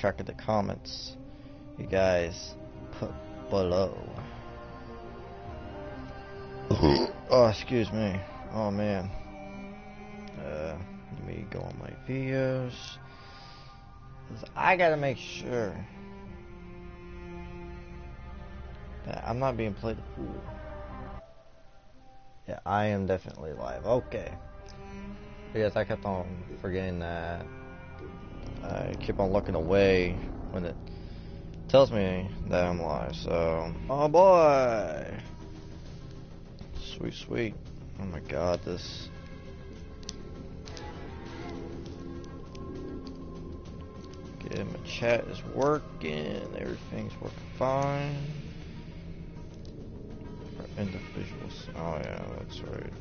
track of the comments you guys put below. Oh, excuse me. Oh man. Let me go on my videos. 'Cause I gotta make sure that I'm not being played a fool. Yeah, I am definitely live. Okay. Because I kept on forgetting that. I keep on looking away when it tells me that I'm live. So, oh boy. Sweet, sweet. Oh my god, this. Okay, my chat is working. Everything's working fine. For individuals. Oh yeah, that's right.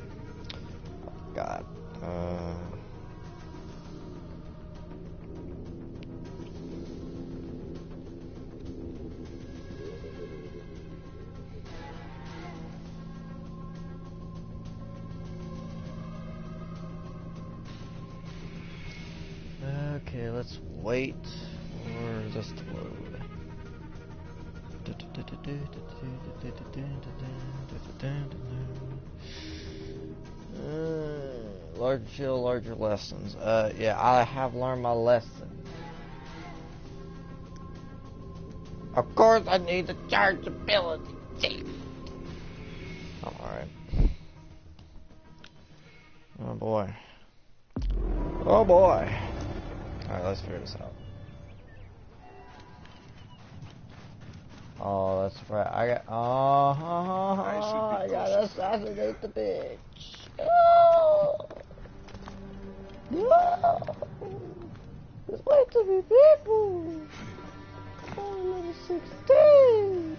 God. Okay, let's wait for this to load. Larger shield, larger lessons. Yeah, I have learned my lesson. Of course, I need the chargeability. Alright. Oh boy. Oh boy. Alright, let's figure this out. Oh, that's right. I gotta assassinate the bitch. Oh. No. There's way too many people. Only level 16.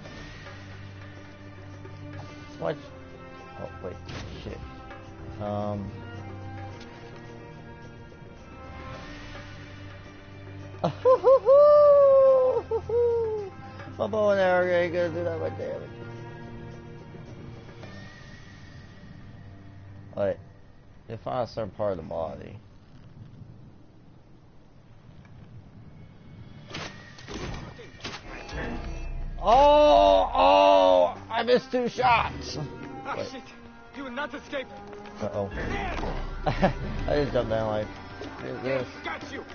What? Oh, wait. Shit. My bow and arrow ain't gonna do that much damage. Like, you find a certain part of the body. Oh! I missed 2 shots! Ah, shit! You will not escape! Uh-oh. I just jumped down like, this. Got you!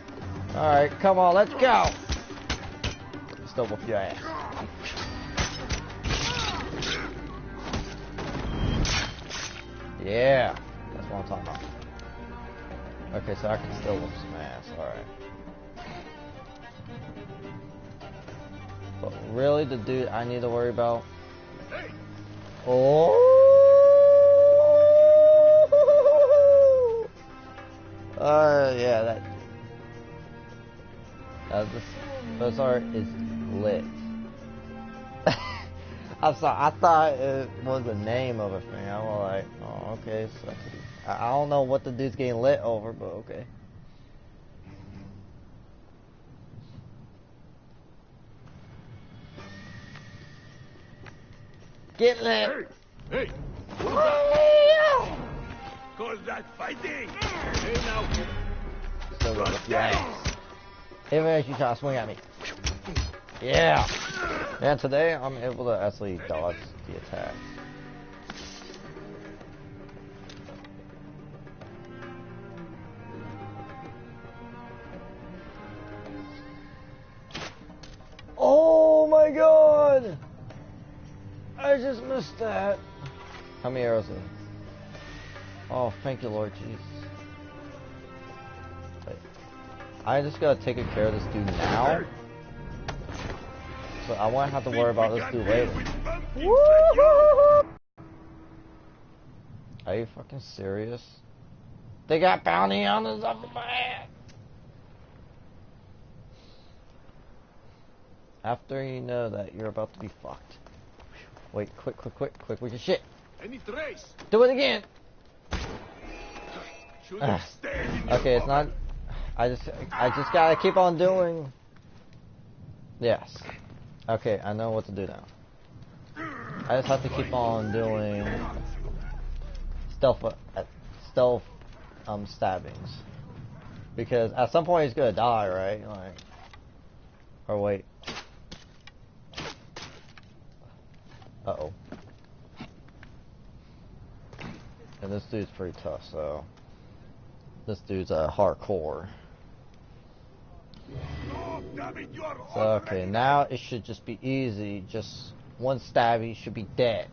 Alright, come on, let's go! Still whoop your ass. Yeah, that's what I'm talking about. Okay, so I can still whoop some ass, alright. But really, the dude I need to worry about... Oh! Yeah, that... This art is lit. I'm sorry, I thought it was the name of a thing. I was like, oh, okay. So I don't know what the dude's getting lit over, but okay. Get lit! Hey! Call that fighting! Hey now! Still got a few ass. Even if you try to swing at me. Yeah! And today I'm able to actually dodge the attack. Oh my god! I just missed that. How many arrows are there? Oh, thank you, Lord Jesus. Wait. I just gotta take care of this dude now. So I won't have to worry about this dude later. Woo-hoo-hoo! Are you fucking serious? They got bounty hunters up in my ass. After you know that you're about to be fucked. Wait, quick with your shit. Do it again. Okay, it's not. I just gotta keep on doing. Yes. Okay, I know what to do now. I just have to keep on doing stealth stabbings, because at some point he's gonna die, right? Like, Or wait. Uh-oh. And this dude's pretty tough, so... This dude's hardcore. So, okay, now it should just be easy. Just one stab, he should be dead.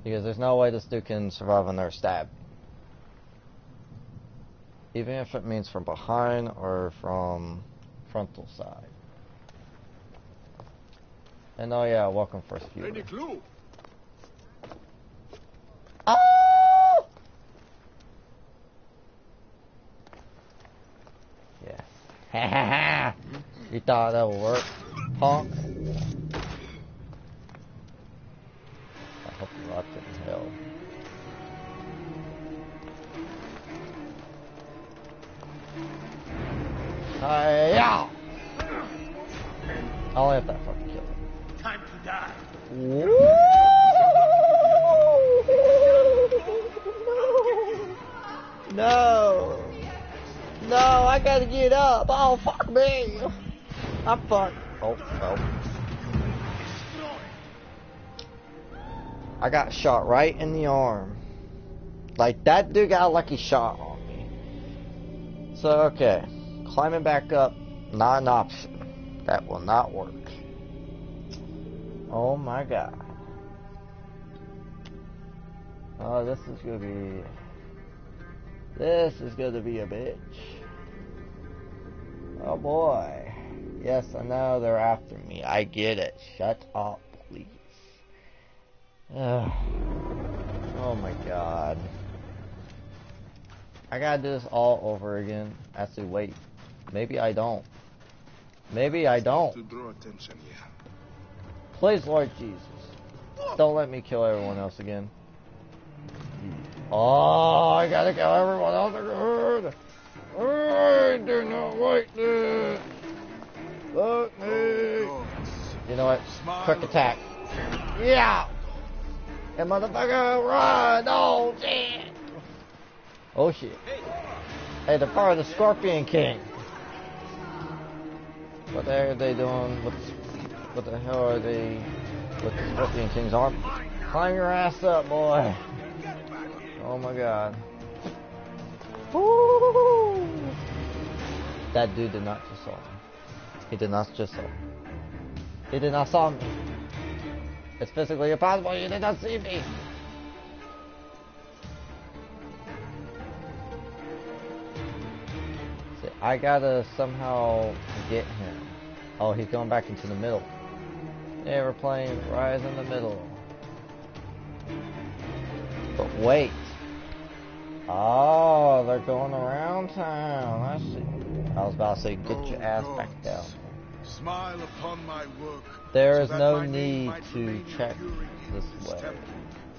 Because there's no way this dude can survive another stab. Even if it means from behind or from frontal side. And oh yeah, welcome first viewer. Any clue? Oh! Yes. Ha ha ha! You thought that would work, punk? I hope you locked it in hell. Hi-ya! I'll let that fucking kill him. Time to die. No! No, I gotta get up! Oh, fuck me! I'm fucked. Oh, oh. I got shot right in the arm. Like, that dude got a lucky shot on me. So, okay. Climbing back up, not an option. That will not work. Oh my god. Oh, this is gonna be... This is gonna be a bitch. Oh boy. Yes, I know they're after me. I get it. Shut up, please. Ugh. Oh my god. I gotta do this all over again. Actually, wait. Maybe I don't. Maybe I don't. To draw attention here. Please, Lord Jesus. Don't let me kill everyone else again. Oh, I gotta kill everyone else again. I do not like this. Look me. You know what? Quick attack. Yeah. And motherfucker, run. Oh, shit. Oh, shit. Hey, they're part of the Scorpion King. What the heck are they doing? What the hell are they with the Scorpion King's arm? Climb your ass up, boy. Oh my god. Woo! That dude did not just saw me. He did not just saw me. He did not saw me. It's physically impossible. You did not see me. See, I gotta somehow get him. Oh, he's going back into the middle. Yeah, we're playing Rise in the Middle. But wait. Oh, they're going around town. I see. I was about to say, get your ass back down. Smile upon my work. There is no need to check this way.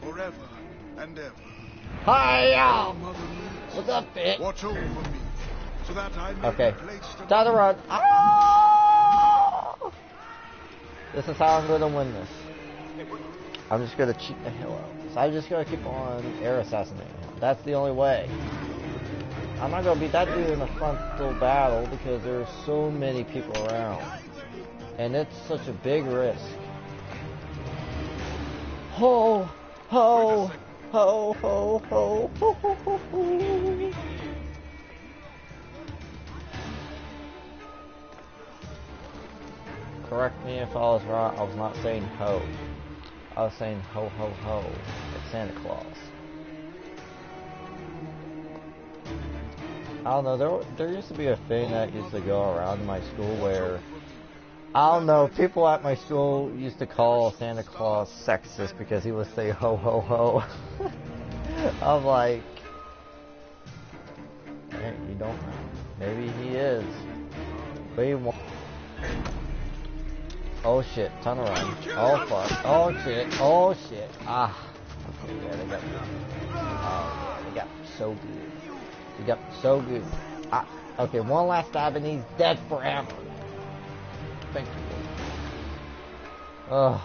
Forever and ever. Hi-ya! What's up, bitch? Watch over me, so that I may Okay. be placed Time to run. Ah! This is how I'm going to win this. I'm just going to cheat the hell out of this. I'm just going to keep on air assassinating him. That's the only way. I'm not going to beat that dude in a frontal battle because there's so many people around. And it's such a big risk. Ho! Ho! Ho! Ho! Ho! Ho! Ho! Ho! Ho! Correct me if I was wrong. I was not saying ho. I was saying ho ho ho. It's Santa Claus. I don't know. There used to be a thing that used to go around in my school where I don't know. People at my school used to call Santa Claus sexist because he would say ho ho ho. I'm like, hey, you don't know. Maybe he is. But he won't. Oh shit, turn around. Oh fuck. Oh shit. Oh shit. Ah. Yeah, they got me. Oh yeah, they got me so good. They got me so good. Ah. Okay, one last stab and he's dead forever. Thank you. Ugh.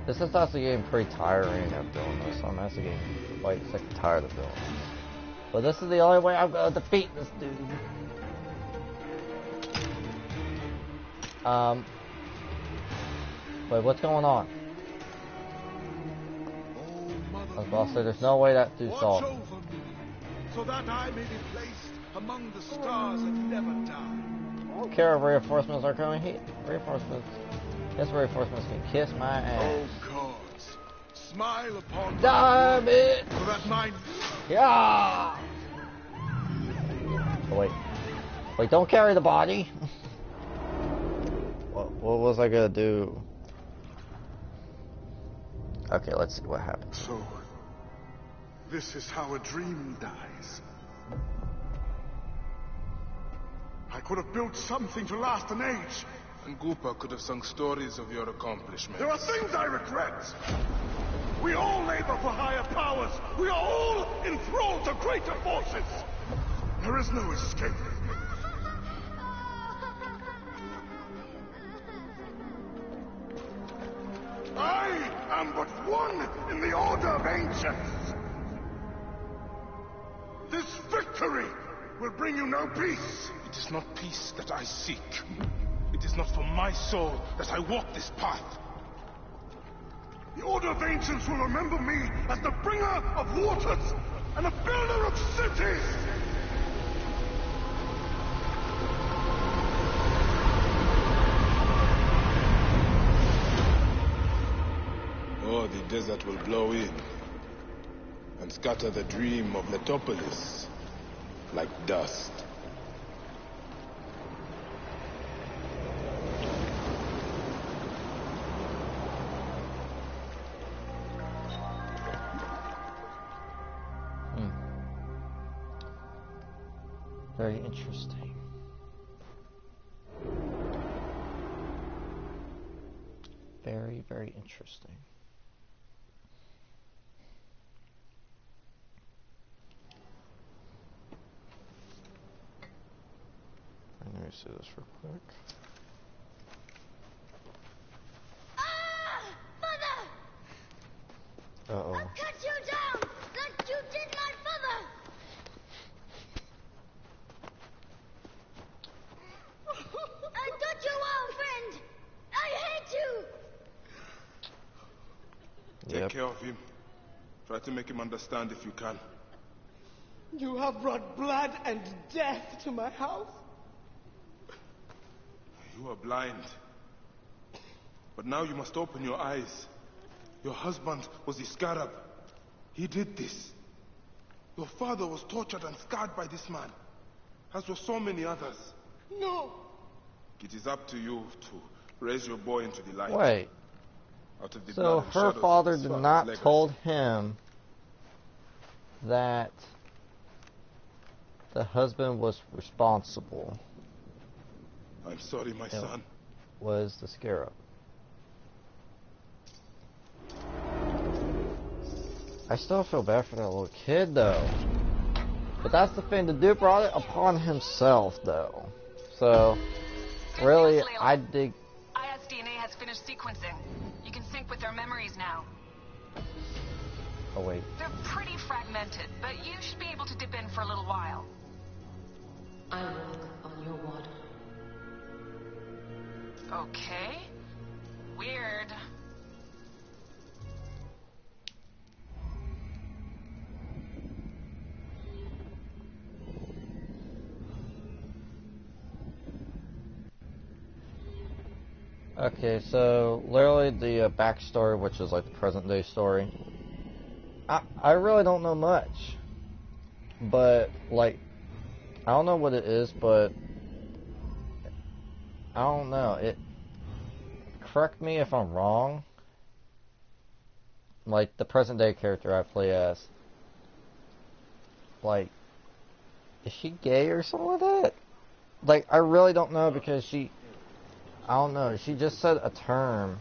This is actually getting pretty tiring of doing this. I'm actually getting quite sick and tired of doing this. But this is the only way I'm gonna defeat this dude. Wait, what's going on? I was about to say, there's no way that dude's Watch solved. over me, so that I may be placed among the stars and never die. I don't care if reinforcements are coming here. Reinforcements. Yes, reinforcements can kiss my ass. Oh gods, smile upon Damn my it! so that my Yeah! Oh, wait. Wait, don't carry the body. What was I gonna do? Okay, let's see what happens. So, this is how a dream dies. I could have built something to last an age. And Goopa could have sung stories of your accomplishments. There are things I regret. We all labor for higher powers. We are all enthralled to greater forces. There is no escape. I am but one in the order of ancients. This victory will bring you no peace. It is not peace that I seek. It is not for my soul that I walk this path. The Order of Ancients will remember me as the bringer of waters and the builder of cities. Oh, the desert will blow in and scatter the dream of Letopolis like dust. Very interesting. Very, very interesting. Let me see this real quick. Ah! Mother! Uh-oh. I'll cut you down like you did my mother! I got you all, friend! I hate you! Take care of him. Try to make him understand if you can. You have brought blood and death to my house. You are blind. But now you must open your eyes. Your husband was the scarab. He did this. Your father was tortured and scarred by this man, as were so many others. No. It is up to you to raise your boy into the light. Wait. Out of the So blood and her shadows of father his did father's not legacy. told him that the husband was responsible. I'm sorry, my son. Was the scarab. I still feel bad for that little kid though. But that's the thing, the dude brought it upon himself though. So really I dig. IS DNA has finished sequencing. You can sync with their memories now. Oh wait. They're pretty fragmented, but you should be able to dip in for a little while. I walk on your water. Okay. Weird. Okay, so literally the backstory, which is like the present day story, I really don't know much, but like I don't know what it is, but I don't know it. Correct me if I'm wrong. Like the present day character I play as, like, is she gay or something like that? Like I really don't know because I don't know. She just said a term.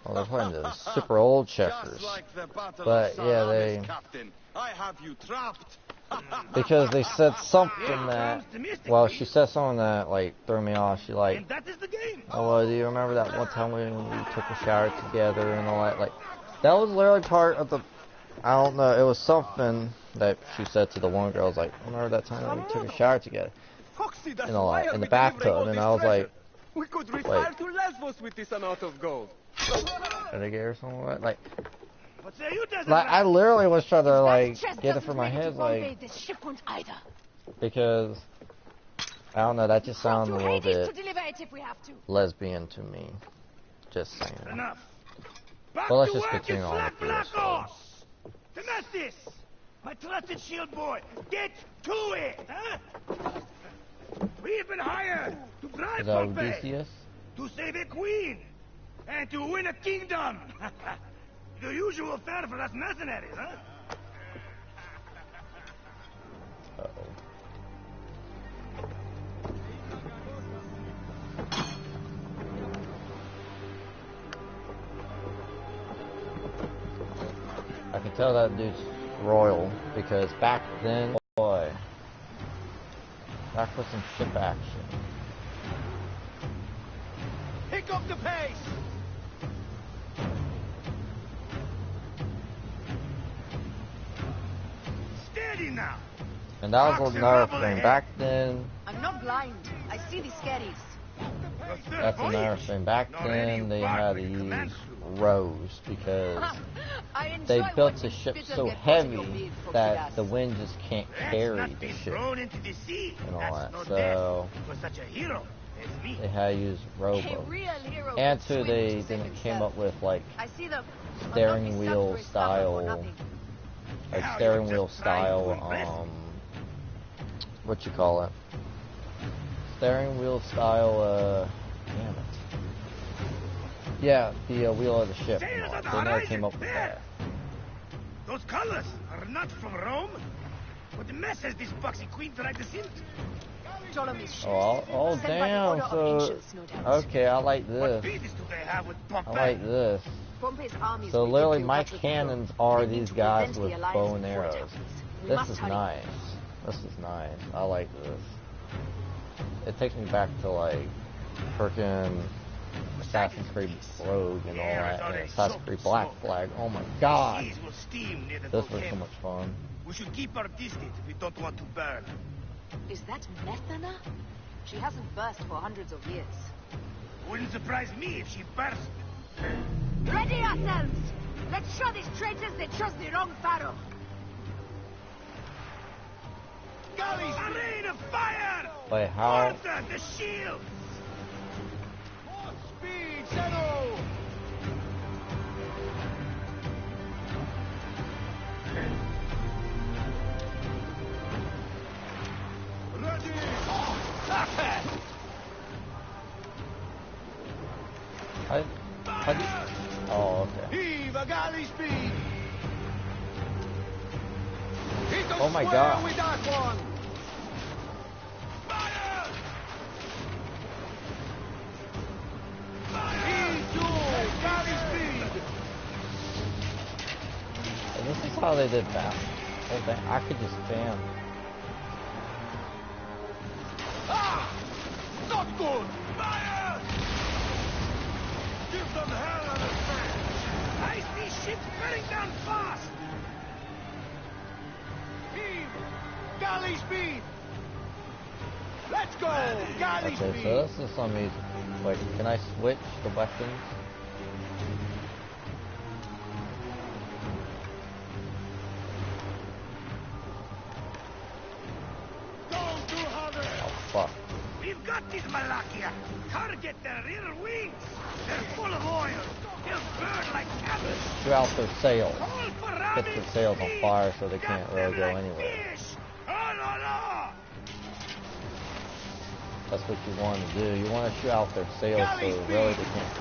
Well, they're playing the super old checkers. But yeah, they. I have you trapped. Because they said something that. Well, she said something that like threw me off. She like. Oh, well, do you remember that one time when we took a shower together and all that? Like, that was literally part of the. I don't know. It was something that she said to the one girl. I was like, remember that time when we took a shower together? Foxy, that's you know, why like, are in we the delivering bathtub, all and this I was treasure? like, We could retire to Lesbos with this amount of gold. renegade or something like that. Like, What say you, desert like, I rat? literally was trying to, like, Chest get it doesn't from my make it to head, Bombay, like, this ship won't either. because, I don't know, that just sounded a To little Hades bit to deliver it if we have to. lesbian to me. Just saying. Enough. Back Well, let's to just work, continue you on flat with the black story. horse. Domestis, my trusted shield boy, get to it, huh? We've been hired to drive Is that Pompey, Odysseus? to save a queen, and to win a kingdom. The usual fare for us mercenaries, huh? Uh-oh. I can tell that dude's royal because back then, boy, back with some ship action. Pick up the pace! Steady now. And that was Rocks and another rubble thing. ahead. Back then, I'm not blind. I see these scaries. Your third that's another voyage. thing. Back Already you then, they barked had to like a use command crew. rows because I enjoy they built the watching ship spittle so get caught in your heavy beard, that Foxidas. the wind just can't That's carry not the being ship thrown into the sea. and all That's that. no So death for such a hero as me. they had to use A rowboats. real hero And could two, swim they to save didn't came himself. up with like I see them. I'll steering not be wheel sucked for his stomach for style, nothing. like Now steering you're wheel just trying to style, impress me. what you call it? Steering wheel style, damn it. Yeah, the wheel of the ship. Sails and all on the that. They never horizon. came up with There. that. Those colors are not from Rome. What the mess has this boxy queen dragged us into? Ptolemy's ships. Oh Sent by the damn, order of so, ancients, no doubt. okay, I like What this. business do they have with I Pompey? like this. Pompey's armies So waited literally to my watch with the cannons throne. are They need these to guys prevent the with alliance bow and before it arrows. happens. We This must is hurry. nice. This is nice. I like this. It takes me back to like frickin' Assassin's Creed Rogue and all that, and Assassin's Creed Black Flag. Oh my god! Seas will steam near the This was so volcano. much fun. We should keep our distance if we don't want to burn. Is that Methana? She hasn't burst for hundreds of years. Wouldn't surprise me if she burst. Ready ourselves! Let's show these traitors they chose the wrong pharaoh. Gullies! A rain of fire! Wait, how? Water, the shields! More speed, Zeno! Ready! Oh, okay. Heave a galley speed! Hit the Oh my square God. with that one! Fire! Heave to galley speed! And this is how they did that. Whole thing. I could just spam. Ah! Not good! Fire! Give them hell on a fan! I see ships bearing down fast! Heave! Galley speed! Let's go! Galley Okay, speed! so this is some music. Wait, can I switch the weapons? Don't do harder! Oh fuck. We've got these Malakia! Target their rear wings! They're full of oil! They'll burn like cabbage! Shoot out their sails. Call for Get rabbits! their sails on speed! fire so they Gut can't them really go like anywhere. fish! Oh, no, no! That's what you want to do. You want to shoot out their sails so really they can't.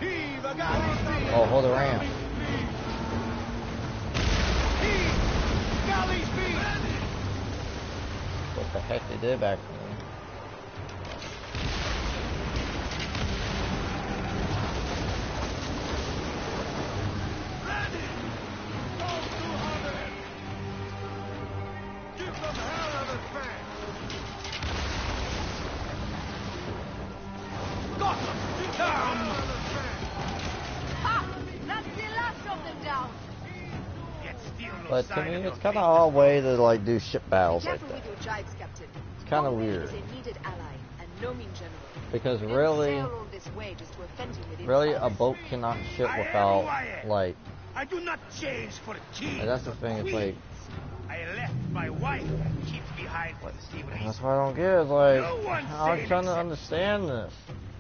Heave a galley speed! Oh, hold the ramp. Heave! Galley speed! What the heck they did back then? Ready! Don't do harder! Give them hell of a fan! Got them! Down! Ha! That's the last of them down. Yet still no But to sign me, of it's your kind of face. our way to like do ship battles like Careful that. with your jibes, Captain. kind of Gamplay weird. is a needed ally and no mean general. Because We didn't really, sail all this way just to offend him with really, a insults. boat cannot ship I am without, Wyatt. like, I do not change for kings. and that's the or thing, it's like, queens. I left my wife and kids behind for the same that's reason. what I don't get, is like, No one I'm said trying to except- understand this.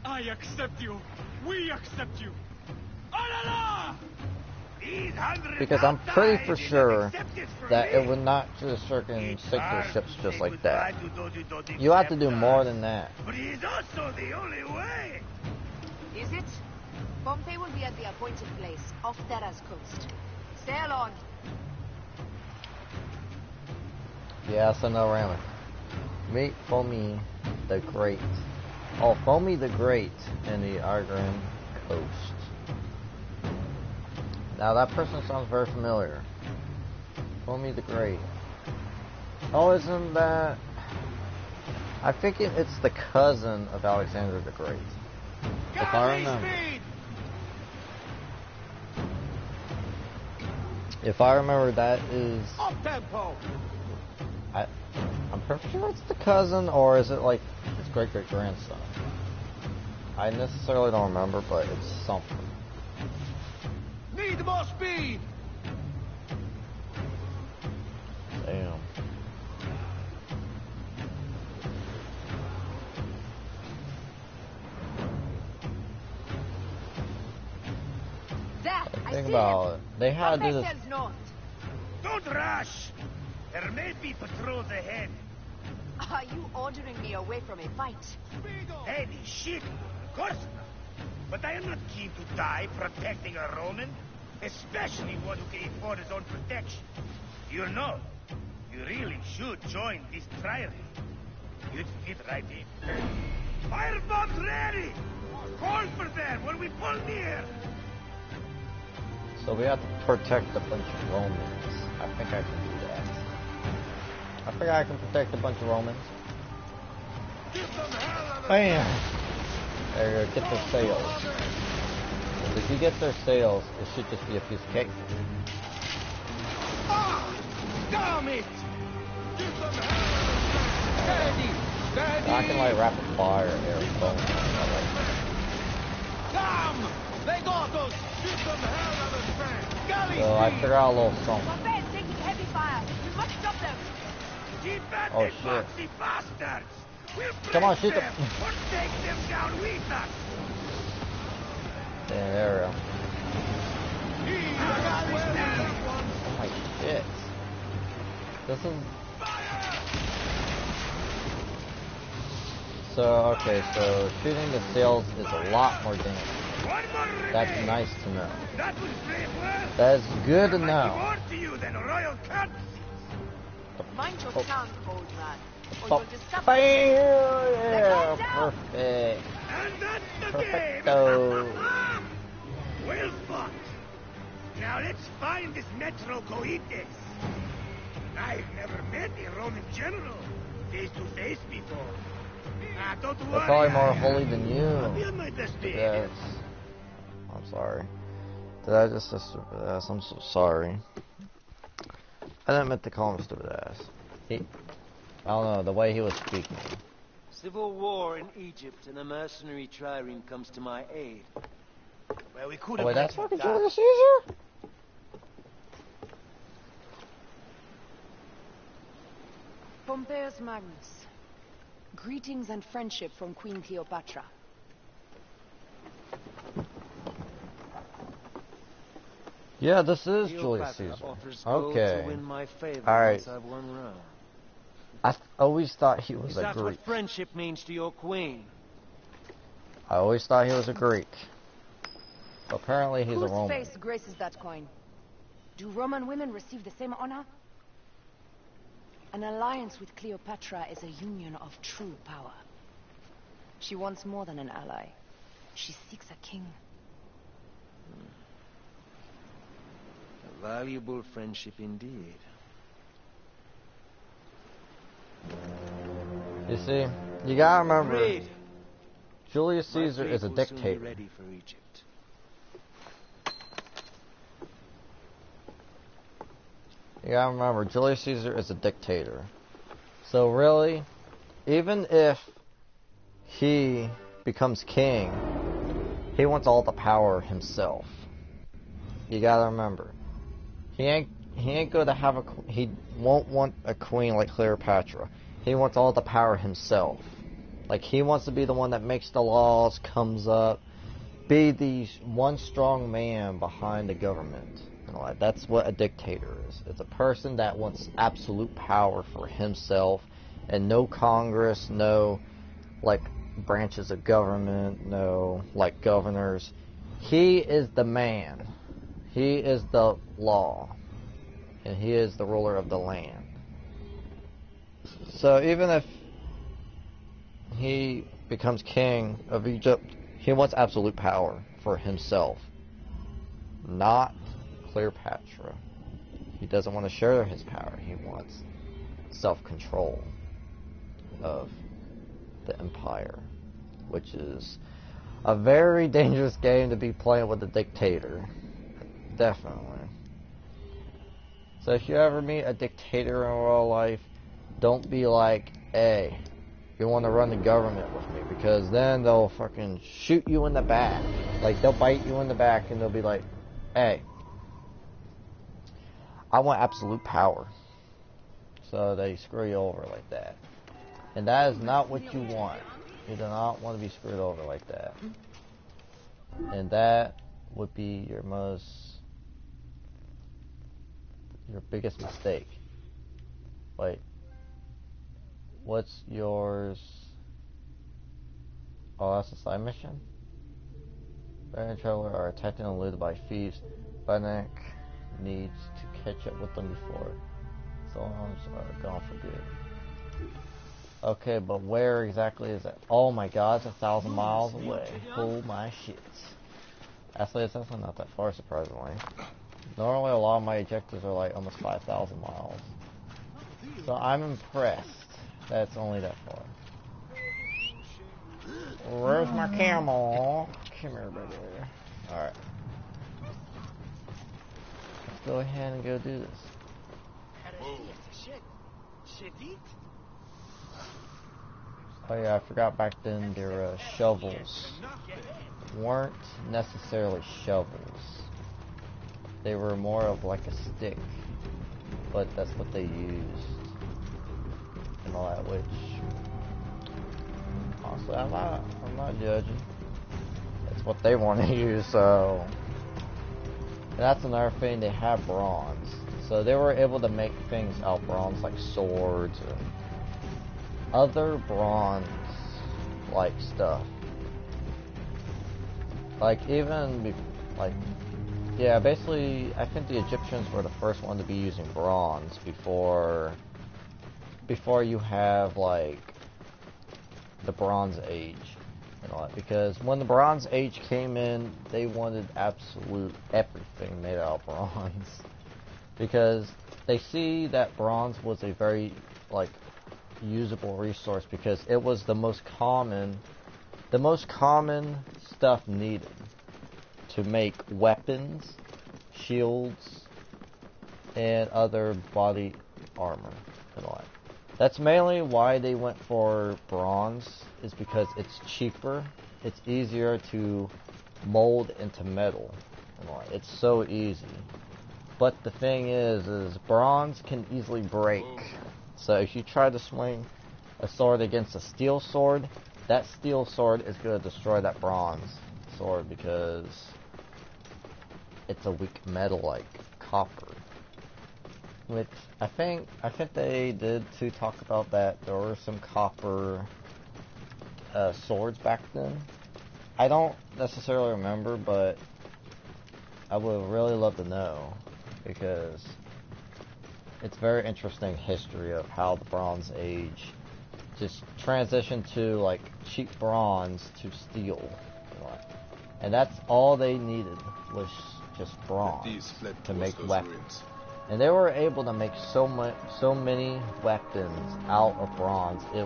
I accept you. We accept you. Alala! These hundreds Because I'm pretty outside for did not sure accept it from that me. it would not just freaking It's sink their hard ships to just say like that. goodbye to those who don't You have to do accept more us. than that. But it is also the only way. Is it? Pompey will be at the appointed place, off Terra's coast. Sail on. Yes, I know, Raymond. Meet Foamy the Great. Oh, Foamy the Great in the Argran coast. Now that person sounds very familiar. Foamy the Great. Oh, isn't that... I think it's the cousin of Alexander the Great. If I remember. If I remember, that is... Up tempo. I'm pretty sure it's the cousin, or is it like his great-great-grandson? I necessarily don't remember, but it's something. Need more speed. Damn. There, I Think see about him. it. They had Pompey this. sails north. Don't rush. There may be patrols ahead. Are you ordering me away from a fight? Any ship, of course not. But I am not keen to die protecting a Roman, especially one who can afford his own protection. You know, you really should join this priory. You'd fit right in. Firebombs ready! Call for them when we pull near! So we have to protect a bunch of Romans. I think I can do that. I think I can protect a bunch of Romans. Bam! There you go, get their sails. If you get their sails, it should just be a piece of cake. Ah! Damn it! Steady! Steady! I can like rapid fire air phone. Damn! They got us! Give them hell of a strength! Galley So I figured out a little something. Pompey is taking heavy fire. We must stop them. Keep at Oh, the shit. boxy bastards! We'll Come on, break shoot them, them. or take them down with us! Yeah, there we go. Oh my shit. This is... So, okay, so shooting the sails is a lot more damage. One more That's remains. nice to know. That was brave work. That is good to There might be know. more to you than royal courtesies. Mind your Oh. tongue, old man, or Oh, you'll discover. bam! Yeah, Let go down. perfect. And that's the Perfecto. game. Well fought. Now let's find this Metro Coites. I've never met a Roman general face to face before. Don't They're worry. probably more I'll holy than be you. on my best behavior. Yes. I'm sorry. Did I just say stupid ass? I'm so sorry. I didn't meant to call him stupid ass. I don't know, the way he was speaking. Civil war in Egypt and a mercenary trireme comes to my aid. Well, we could Oh, have wait, that's let fucking him die. Julius Caesar? Pompeius Magnus. Greetings and friendship from Queen Cleopatra. Yeah, this is Julius Cleopatra Caesar. offers gold Okay. to win my favor Alright. once I've won Rome. I always thought he was Is a that Greek. what friendship means to your queen? I always thought he was a Greek. Apparently he's a Whose Roman. face graces that coin? Do Roman women receive the same honor? An alliance with Cleopatra is a union of true power. She wants more than an ally. She seeks a king. A valuable friendship indeed. You see, you gotta remember, Read. Julius My Caesar fleet is a will soon be dictator. ready for Egypt. You gotta remember, Julius Caesar is a dictator. So really, even if he becomes king, he wants all the power himself. You gotta remember, he ain't gonna have he won't want a queen like Cleopatra. He wants all the power himself. Like, he wants to be the one that makes the laws, comes up, be the one strong man behind the government. You know, that's what a dictator is. It's a person that wants absolute power for himself, and no Congress, no like branches of government, no like governors. He is the man. He is the law, and he is the ruler of the land. So even if he becomes king of Egypt, he wants absolute power for himself, not Cleopatra. He doesn't want to share his power. He wants self-control of the empire, which is a very dangerous game to be playing with a dictator. Definitely. So if you ever meet a dictator in real life, don't be like, hey, you want to run the government with me, because then they'll fucking shoot you in the back. Like, they'll bite you in the back and they'll be like, hey, I want absolute power. So they screw you over like that. And that is not what you want. You do not want to be screwed over like that. And that would be your biggest mistake. Wait. What's yours? Oh, that's a side mission? Baron and Traveler are attacked and eluded by thieves. Badnik needs to catch up with them before Solomons are gone for good. Okay, but where exactly is it? Oh my god, it's 1,000 miles away. Oh my shit. Actually, it's actually not that far, surprisingly. Normally, a lot of my objectives are like almost 5,000 miles. So I'm impressed that it's only that far. Where's my camel? Come here, baby. Alright. Let's go ahead and go do this. Oh yeah, I forgot back then their shovels weren't necessarily shovels. They were more of like a stick, but that's what they used and all that, which honestly I'm not judging. It's what they want to use, so. And that's another thing, they have bronze. So they were able to make things out bronze, like swords and other bronze like stuff. Like even like, yeah, basically I think the Egyptians were the first one to be using bronze before you have like the Bronze Age and all that. Because when the Bronze Age came in, they wanted absolute everything made out of bronze. Because they see that bronze was a very like usable resource, because it was the most common stuff needed to make weapons, shields, and other body armor and all that. That's mainly why they went for bronze, is because it's cheaper, it's easier to mold into metal and all that. It's so easy. But the thing is bronze can easily break. So if you try to swing a sword against a steel sword, that steel sword is going to destroy that bronze sword, because it's a weak metal like copper. Which I think they did to talk about that. There were some copper swords back then. I don't necessarily remember, but I would really love to know, because it's very interesting history of how the Bronze Age just transitioned to like cheap bronze to steel. And that's all they needed, was just bronze to make weapons. And they were able to make so many weapons out of bronze. It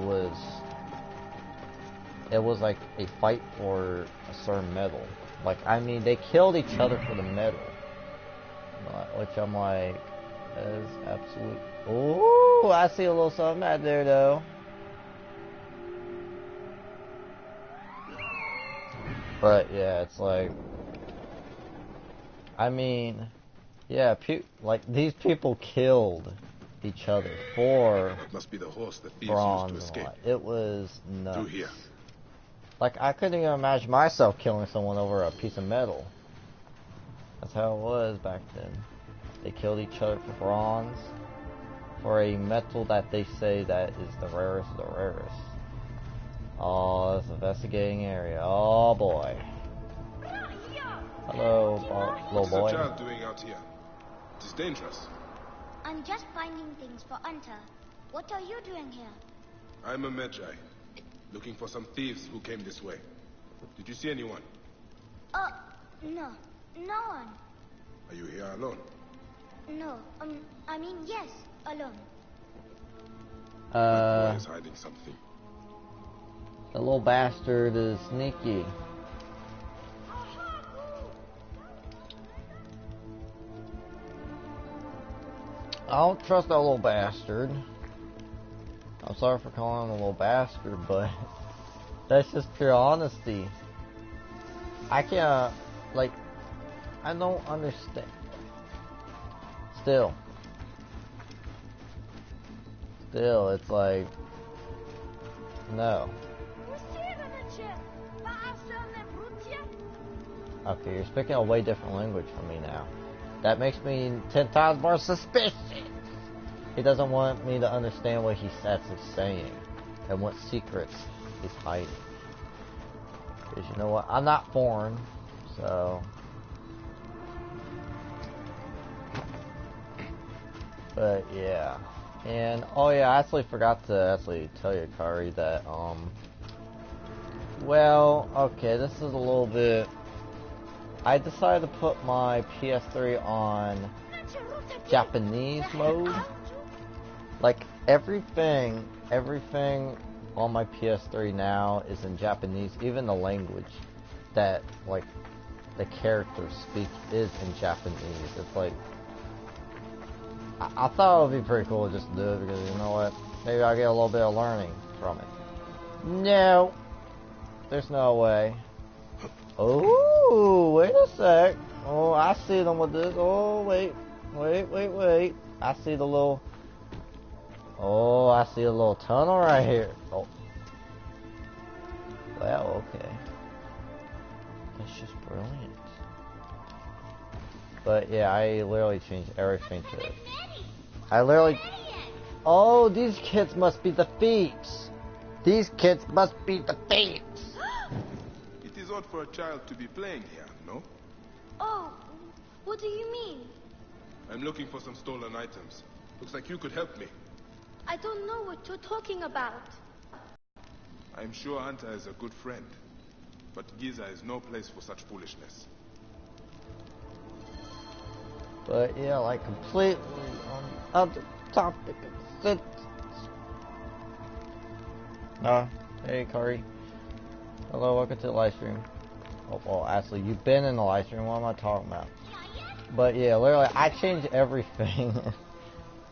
was like a fight for a certain metal. Like, I mean, they killed each other for the metal. Which I'm like, that is absolute. Ooh, I see a little something out there though. But yeah, it's like, I mean, yeah, like these people killed each other for That must be the horse that thieves bronze used to and all escape. that. It was nuts. Through here. Like, I couldn't even imagine myself killing someone over a piece of metal. That's how it was back then. They killed each other for bronze, for a metal that they say that is the rarest of the rarest. Oh, this investigating area. Oh boy. Hello, little boy. What's the child doing out here? It is dangerous. I'm just finding things for Anta. What are you doing here? I'm a Magi, looking for some thieves who came this way. Did you see anyone? No. No one. Are you here alone? No, I mean, yes, alone. That boy is hiding something. The little bastard is sneaky. I don't trust that little bastard. I'm sorry for calling him a little bastard, but that's just pure honesty. I can't, like, I don't understand. Still, it's like, no. Okay, you're speaking a way different language from me now. That makes me 10 times more suspicious. He doesn't want me to understand what he's actually saying and what secrets he's hiding. Because you know what? I'm not foreign, so. But yeah. And oh yeah, I actually forgot to actually tell you, Kari, that well, okay, this is a little bit. I decided to put my PS3 on Japanese mode. Like everything on my PS3 now is in Japanese. Even the language that like the characters speak is in Japanese. It's like I thought it would be pretty cool just to do it because you know what? Maybe I'll get a little bit of learning from it. No, there's no way. Oh, wait a sec. Oh, I see them with this. Oh, wait. I see the little. Oh, I see a little tunnel right here. Oh. Well, okay. That's just brilliant. But yeah, I literally changed everything to it. I literally. Oh, these kids must be the thieves. These kids must be the thieves. It is odd for a child to be playing here, no? Oh, what do you mean? I'm looking for some stolen items. Looks like you could help me. I don't know what you're talking about. I'm sure Anta is a good friend, but Giza is no place for such foolishness. But yeah, like completely on other topic. Hey Kari. Hello, welcome to the live stream. Oh, well, actually, you've been in the live stream. What am I talking about? But yeah, literally, I changed everything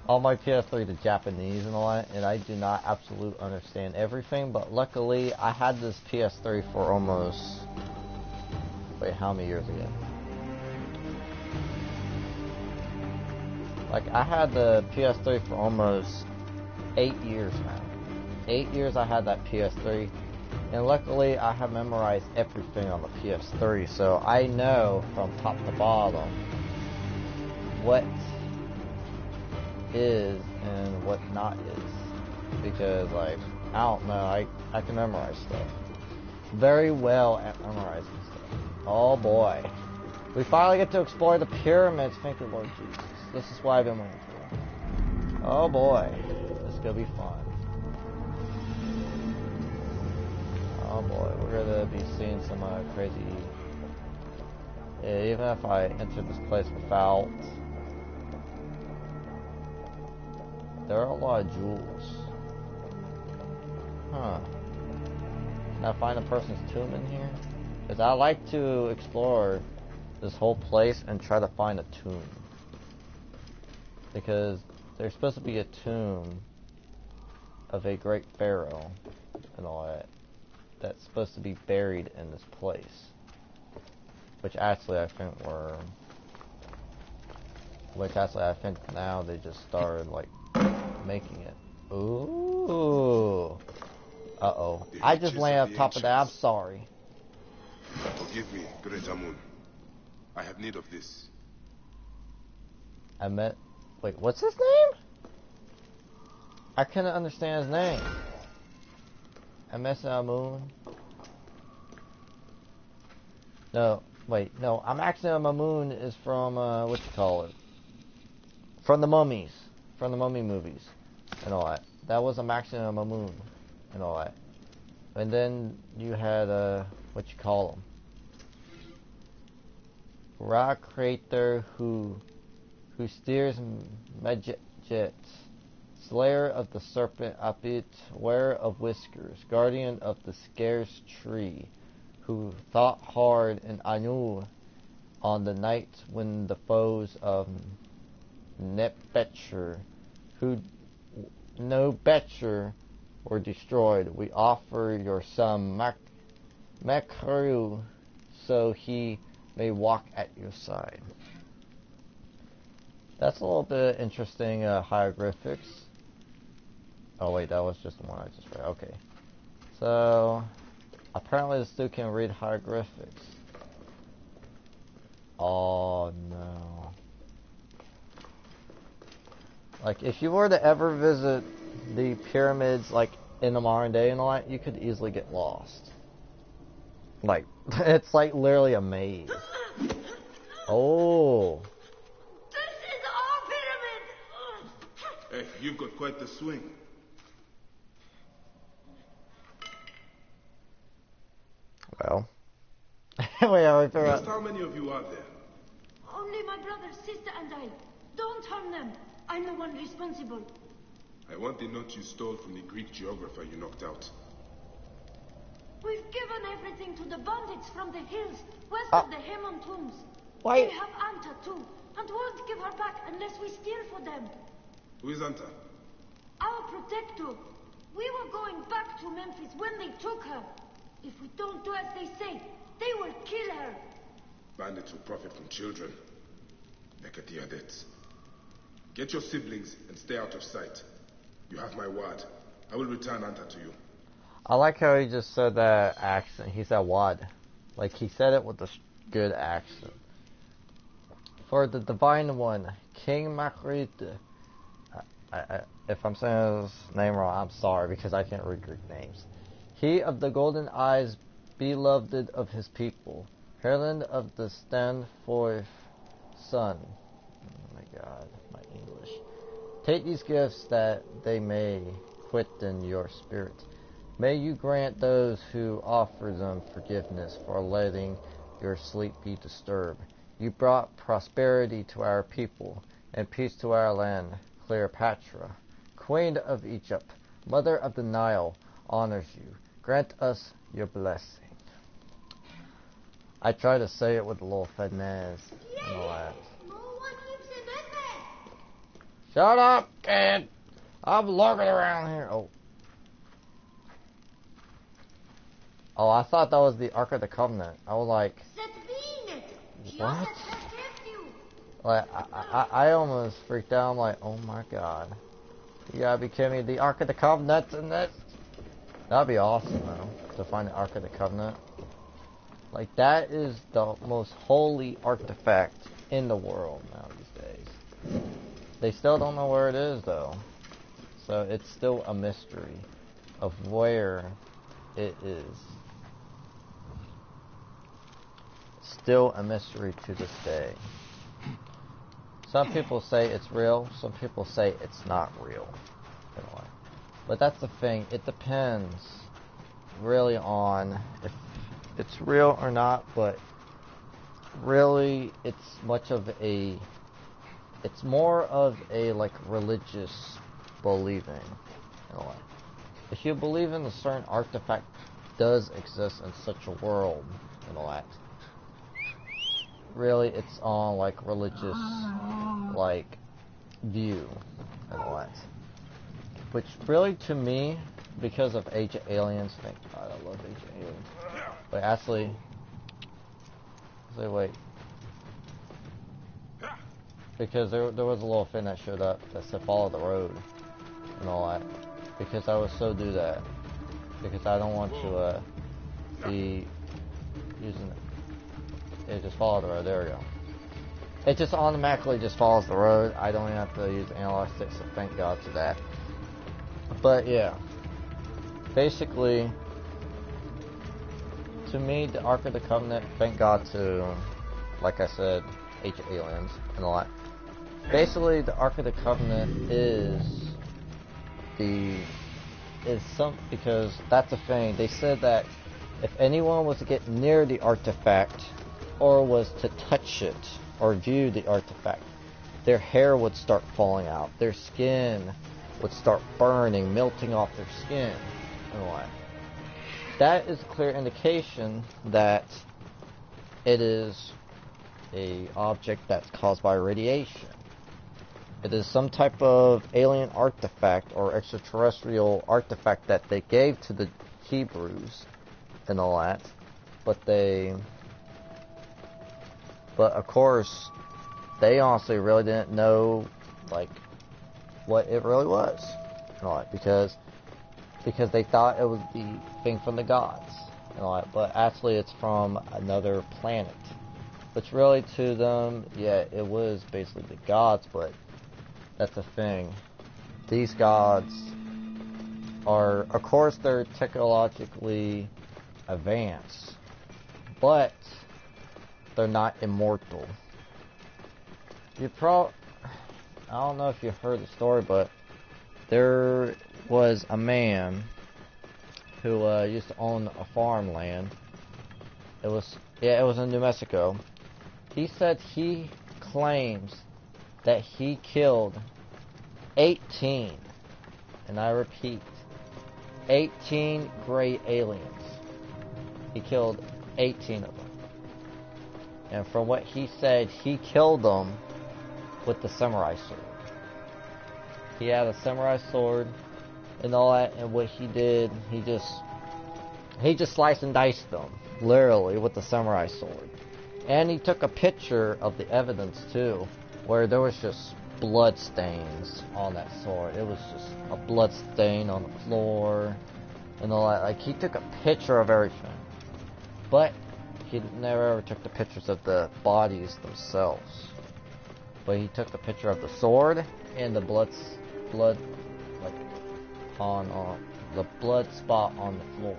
on my PS3 to Japanese and all that, and I do not absolutely understand everything. But luckily, I had this PS3 for almost. Wait, how many years again? Like, I had the PS3 for almost 8 years now. 8 years I had that PS3. And luckily, I have memorized everything on the PS3, so I know from top to bottom what is and what not is. Because, like, I don't know, I can memorize stuff. Very well at memorizing stuff. Oh boy. We finally get to explore the pyramids, thank you Lord Jesus. This is what I've been waiting for. Oh boy. This is gonna be fun. Oh boy, we're gonna be seeing some crazy. Yeah, even if I enter this place without, there are a lot of jewels. Huh? Can I find a person's tomb in here? Because I like to explore this whole place and try to find a tomb. Because there's supposed to be a tomb of a great pharaoh and all that. That's supposed to be buried in this place. which actually I think were, which actually I think now they just started like making it. Ooh. Uh-oh. I just landed on top of that. I'm sorry. Forgive me, Great Amun. I have need of this. I meant... Wait, what's his name? I couldn't understand his name. MS Amun. No, wait, no. I'm actually on Mamoon is from, what you call it? From the Mummies. From the Mummy movies. And all that. That was a Maximum Mamoon. And all that. And then you had, what you call him? Rock Crater who steers Medjets. Slayer of the Serpent Apit, wearer of whiskers, guardian of the scarce tree, who thought hard in Anu on the night when the foes of Nebetcher, who no betcher, were destroyed. We offer your son Mekru so he may walk at your side. That's a little bit interesting hieroglyphics. Oh wait, that was just the one I just read. Okay. So, apparently this dude can read hieroglyphics. Oh no. Like, if you were to ever visit the pyramids, like, in the modern day and all that, you could easily get lost. Like, it's like literally a maze. Oh. This is our pyramid! Hey, you've got quite the swing. Well. Wait, Just how many of you are there? Only my brother, sister, and I. Don't harm them. I'm the one responsible. I want the note you stole from the Greek geographer you knocked out. We've given everything to the bandits from the hills west of the Hemon tombs. Why? They have Anta too, and won't give her back unless we steal for them. Who is Anta? Our protector. We were going back to Memphis when they took her. If we don't do as they say, they will kill her. Bandits who profit from children. Nekatiadets. Get your siblings and stay out of sight. You have my word. I will return Anta to you. I like how he just said that accent. He said wad. Like, he said it with a good accent. For the Divine One, King Makrit. If I'm saying his name wrong, I'm sorry, because I can't read Greek names. He of the golden eyes, beloved of his people. Herland of the Stanforth Sun. Oh my God, my English. Take these gifts that they may quicken your spirit. May you grant those who offer them forgiveness for letting your sleep be disturbed. You brought prosperity to our people and peace to our land. Cleopatra, Queen of Egypt, Mother of the Nile, honors you. Grant us your blessing. I try to say it with a little finesse and all that. No one lives in Memphis. Shut up, kid! I'm lurking around here. Oh, I thought that was the Ark of the Covenant. I was like, what? Like, I almost freaked out. I'm like, oh my God. You gotta be kidding me. The Ark of the Covenant and this? That'd be awesome, though, to find the Ark of the Covenant. Like, that is the most holy artifact in the world now these days. They still don't know where it is, though. So it's still a mystery of where it is. Still a mystery to this day. Some people say it's real, some people say it's not real. But that's the thing, it depends really on if it's real or not, but really it's more of a like religious believing in a way. If you believe in a certain artifact does exist in such a world and all that, really it's on like religious like view and all that. Which really to me, because of Age of Aliens, thank God I love Age of Aliens. But actually, say wait. Because there was a little thing that showed up that said follow the road and all that. Because I would so do that. Because I don't want to be using it. It just follow the road. There we go. It just automatically just follows the road. I don't even have to use analog sticks, so thank God for that. But yeah. Basically, to me, the Ark of the Covenant, thank God to, like I said, ancient aliens and all that. Basically, the Ark of the Covenant because that's the thing. They said that if anyone was to get near the artifact or was to touch it or view the artifact, their hair would start falling out, their skin would start burning, melting off their skin and all that. That is a clear indication that it is a object that's caused by radiation. It is some type of alien artifact or extraterrestrial artifact that they gave to the Hebrews and all that. But of course, they honestly really didn't know, like, what it really was and all that, because they thought it was the thing from the gods and all that, but actually it's from another planet. Which really to them, yeah, it was basically the gods, but that's the thing. These gods are, of course, they're technologically advanced, but they're not immortal. I don't know if you've heard the story, but there was a man who used to own a farmland. It was in New Mexico. He said he claims that he killed 18, and I repeat, 18 gray aliens. He killed 18 of them. And from what he said, he killed them with the samurai sword. He had a samurai sword and all that, and what he did, he just sliced and diced them, literally, with the samurai sword. And he took a picture of the evidence too, where there was just blood stains on that sword. It was just a blood stain on the floor and all that. Like, he took a picture of everything, but he never ever took the pictures of the bodies themselves. But he took the picture of the sword and the blood like on the blood spot on the floor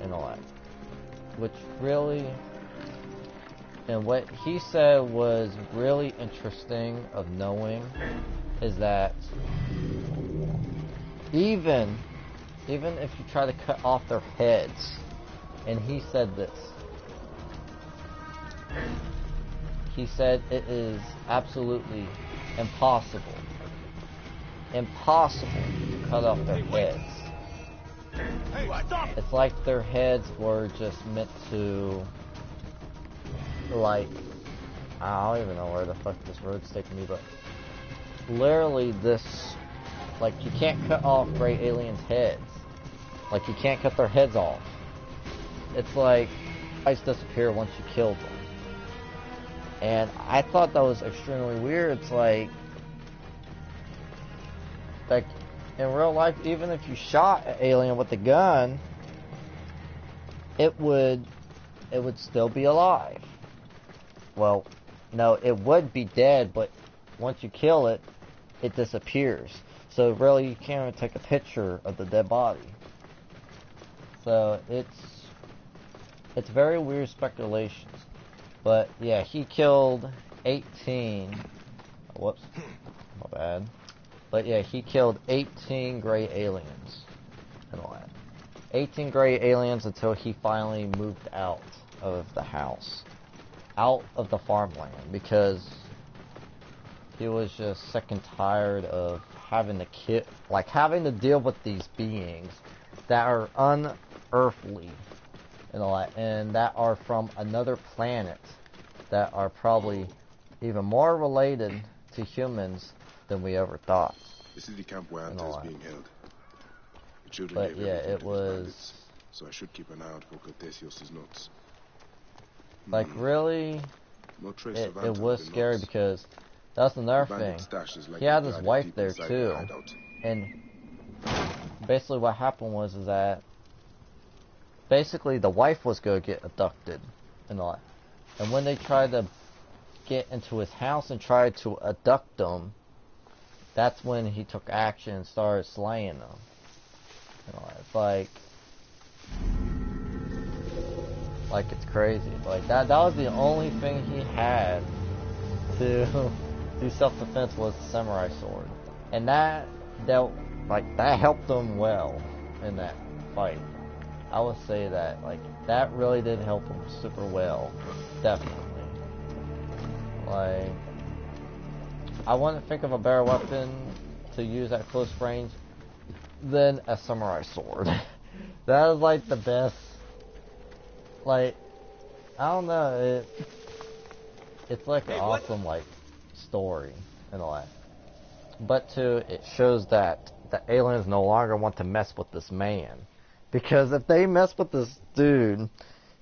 and all that, which really. And what he said was really interesting of knowing is that even if you try to cut off their heads, and he said this, he said it is absolutely impossible to cut off their heads. It's like their heads were just meant to, like, I don't even know where the fuck this road's taking me, but literally this, like, you can't cut off gray aliens' heads. Like, you can't cut their heads off. It's like, eyes disappear once you kill them. And I thought that was extremely weird. It's like in real life, even if you shot an alien with a gun, it would still be alive. Well, no, it would be dead, but once you kill it, it disappears. So really, you can't even take a picture of the dead body. So it's very weird speculations. But yeah, he killed 18. Whoops, my bad. But yeah, he killed 18 gray aliens and all that. 18 gray aliens until he finally moved out of the house, out of the farmland, because he was just sick and tired of having to deal with these beings that are unearthly and all that, and that are from another planet, that are probably even more related to humans than we ever thought. This is the camp where Anta is being held. The children But gave yeah, everything it to was. these bandits, so I should keep an eye out for Cortesios' notes. Like, really, No trace it of Anton was in the scary notes. because that's another The thing. bandit stash is He likely had his guarded wife deep there inside too, the hideout. and basically what happened was is that basically the wife was going to get abducted and all that. And when they tried to get into his house and tried to abduct him, that's when he took action and started slaying them. You know, it's like it's crazy. Like that was the only thing he had to do self-defense was the samurai sword. And that helped him well in that fight. I would say that that really did help him super well. Definitely. Like, I wouldn't think of a better weapon to use at close range than a samurai sword. That is like the best. Like, I don't know, it's like an awesome story and all that. But too, it shows that the aliens no longer want to mess with this man, because if they mess with this dude,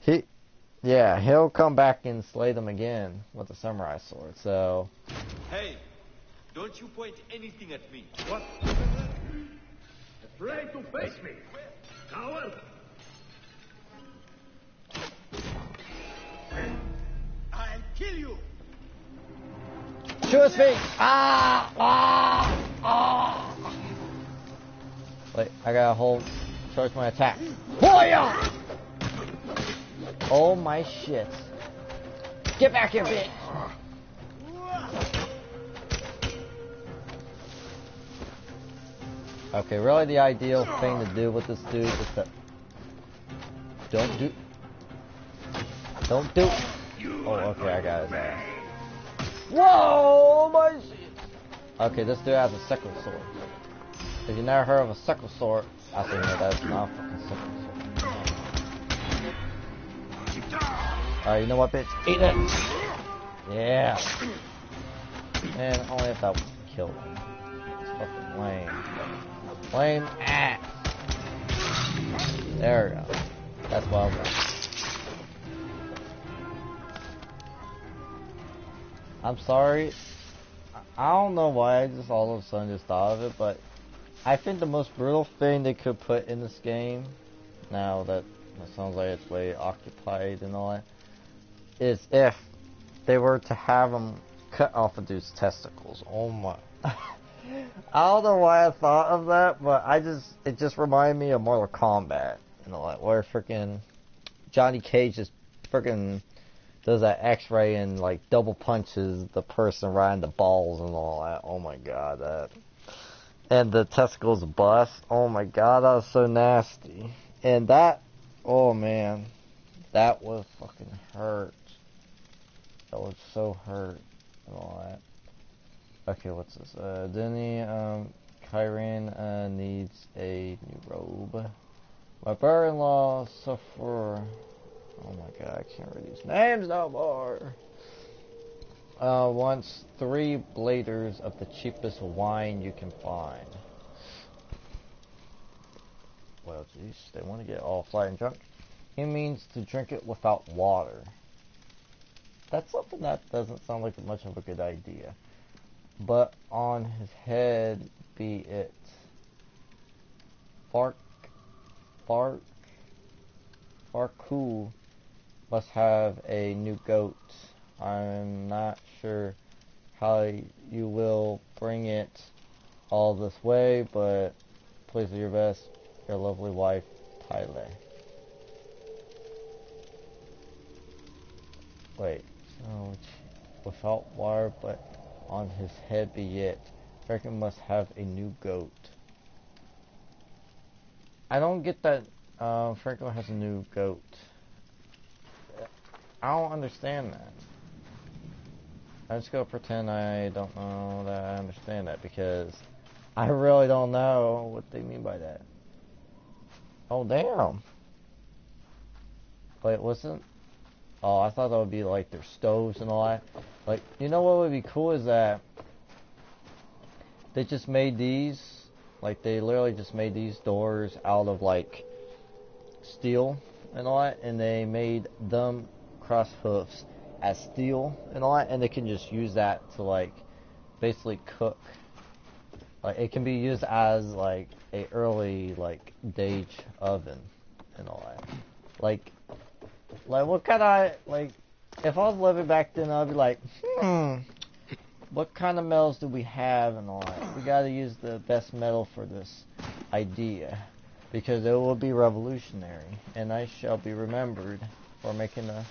he'll come back and slay them again with the samurai sword. So, hey, don't you point anything at me. What? Afraid to face me, coward? I'll kill you. shoot his feet! Wait, I gotta charge my attack. Boya! Oh my shit. Get back here, bitch! Okay, really the ideal thing to do with this dude is to... Don't do... Oh, okay, I got his ass. Whoa, my shit! Okay, this dude has a sickle sword. If you never heard of a sickle sword, I think that's not a fucking sickle sword. Alright, you know what, bitch? Eat it! Yeah! And only if that killed him. It's fucking lame. Lame ass! There we go. That's what I want. I'm sorry. I don't know why I just all of a sudden just thought of it, but I think the most brutal thing they could put in this game, now that it sounds like it's way occupied and all that, is if they were to have them cut off a dude's testicles. Oh my. I don't know why I thought of that, but it just reminded me of Mortal Kombat and all that, where freaking Johnny Cage just freaking does that X-ray and double punches the person right in the balls and all that. Oh my god, that. And the testicles bust. Oh my god, that was so nasty. And that, oh man, that was fucking hurt. That was so hurt and all that. Okay, what's this? Denny, Kyran needs a new robe. My brother-in-law suffer. Oh my god, I can't read these names no more. Wants 3 bladers of the cheapest wine you can find. Well, jeez, they want to get all flat and drunk. He means to drink it without water. That's something that doesn't sound like much of a good idea. But on his head be it. Farku must have a new goat. I'm not sure how you will bring it all this way, but please do your best. Your lovely wife, Tyler. Wait, so without water, but on his head be it. Franklin must have a new goat. I don't get that Franklin has a new goat. I don't understand that. I'm just gonna pretend I don't know that I understand that, because I really don't know what they mean by that. Oh damn. Wait, wasn't... Oh, I thought that would be like their stoves and all that. Like, you know what would be cool is that they just made these, like they literally just made these doors out of like steel and all that, and they made them cross hoofs as steel and all that, and they can just use that to like basically cook. Like it can be used as like a early like Dage oven and all that. Like what kind of like if I was living back then, I'd be like, what kind of metals do we have and all that? We got to use the best metal for this idea because it will be revolutionary, and I shall be remembered for making a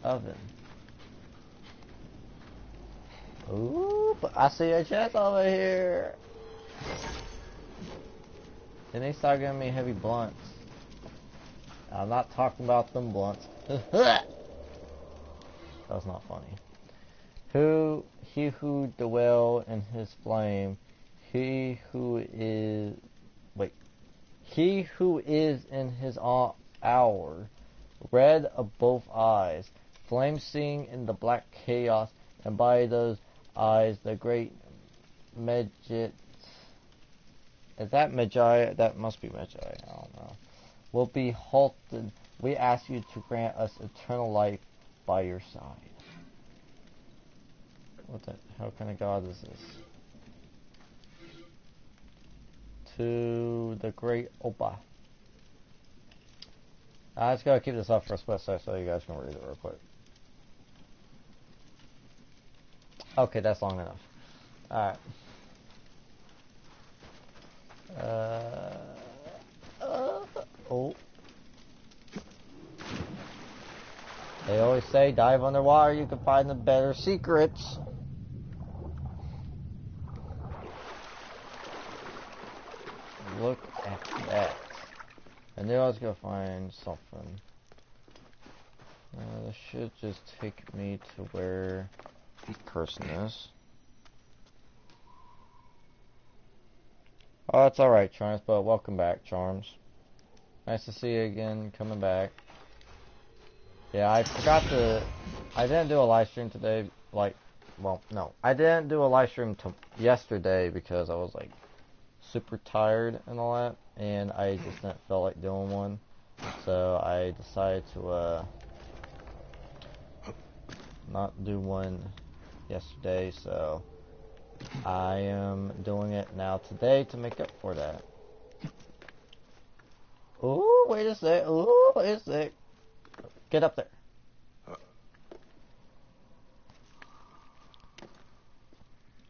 oven. Ooh, but I see a chest over here. Then they start giving me heavy blunts. I'm not talking about them blunts. That's not funny. He who dwell in his flame, he who is in his hour, red of both eyes, flame seeing in the black chaos, and by those eyes the great Medjit. Is that Magi? That must be Magi. I don't know. Will be halted. We ask you to grant us eternal life by your side. What the hell kind of god is this? To the great Opa. I just gotta keep this up for a split second so you guys can read it real quick. Okay, that's long enough. Alright. Oh. They always say dive underwater, you can find the better secrets. Look at that. I knew I was gonna find something. This should just take me to where the person is. Oh, that's alright, Charms, but welcome back, Charms. Nice to see you again, coming back. Yeah, I forgot to... I didn't do a live stream today, like... Well, no. I didn't do a live stream yesterday because I was, like, super tired and all that, and I just didn't feel like doing one. So I decided to, not do one yesterday, so... I am doing it now today to make up for that. Ooh, wait a sec. Ooh, wait a sec. Get up there.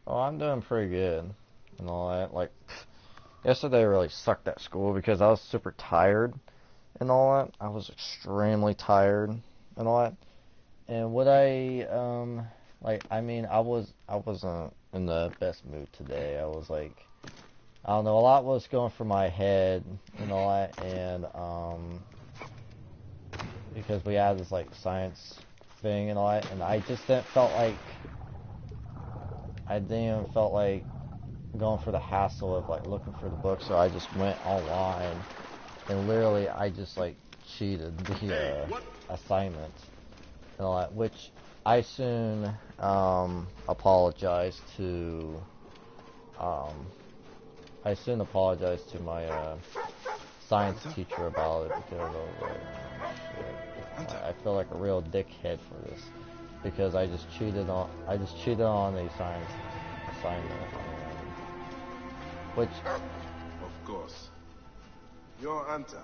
Oh, I'm doing pretty good and all that. Like, yesterday really sucked at school because I was super tired and all that. I was extremely tired and all that. And what I wasn't in the best mood today. I was like, I don't know, a lot was going through my head and all that, and because we had this like science thing and all that, and I just didn't felt like going for the hassle of like looking for the book, so I just went online and literally I just like cheated the assignment and all that, which I soon apologized to my science teacher about it because I was like, shit. I feel like a real dickhead for this because I just cheated on a science assignment, which of course you're Anta,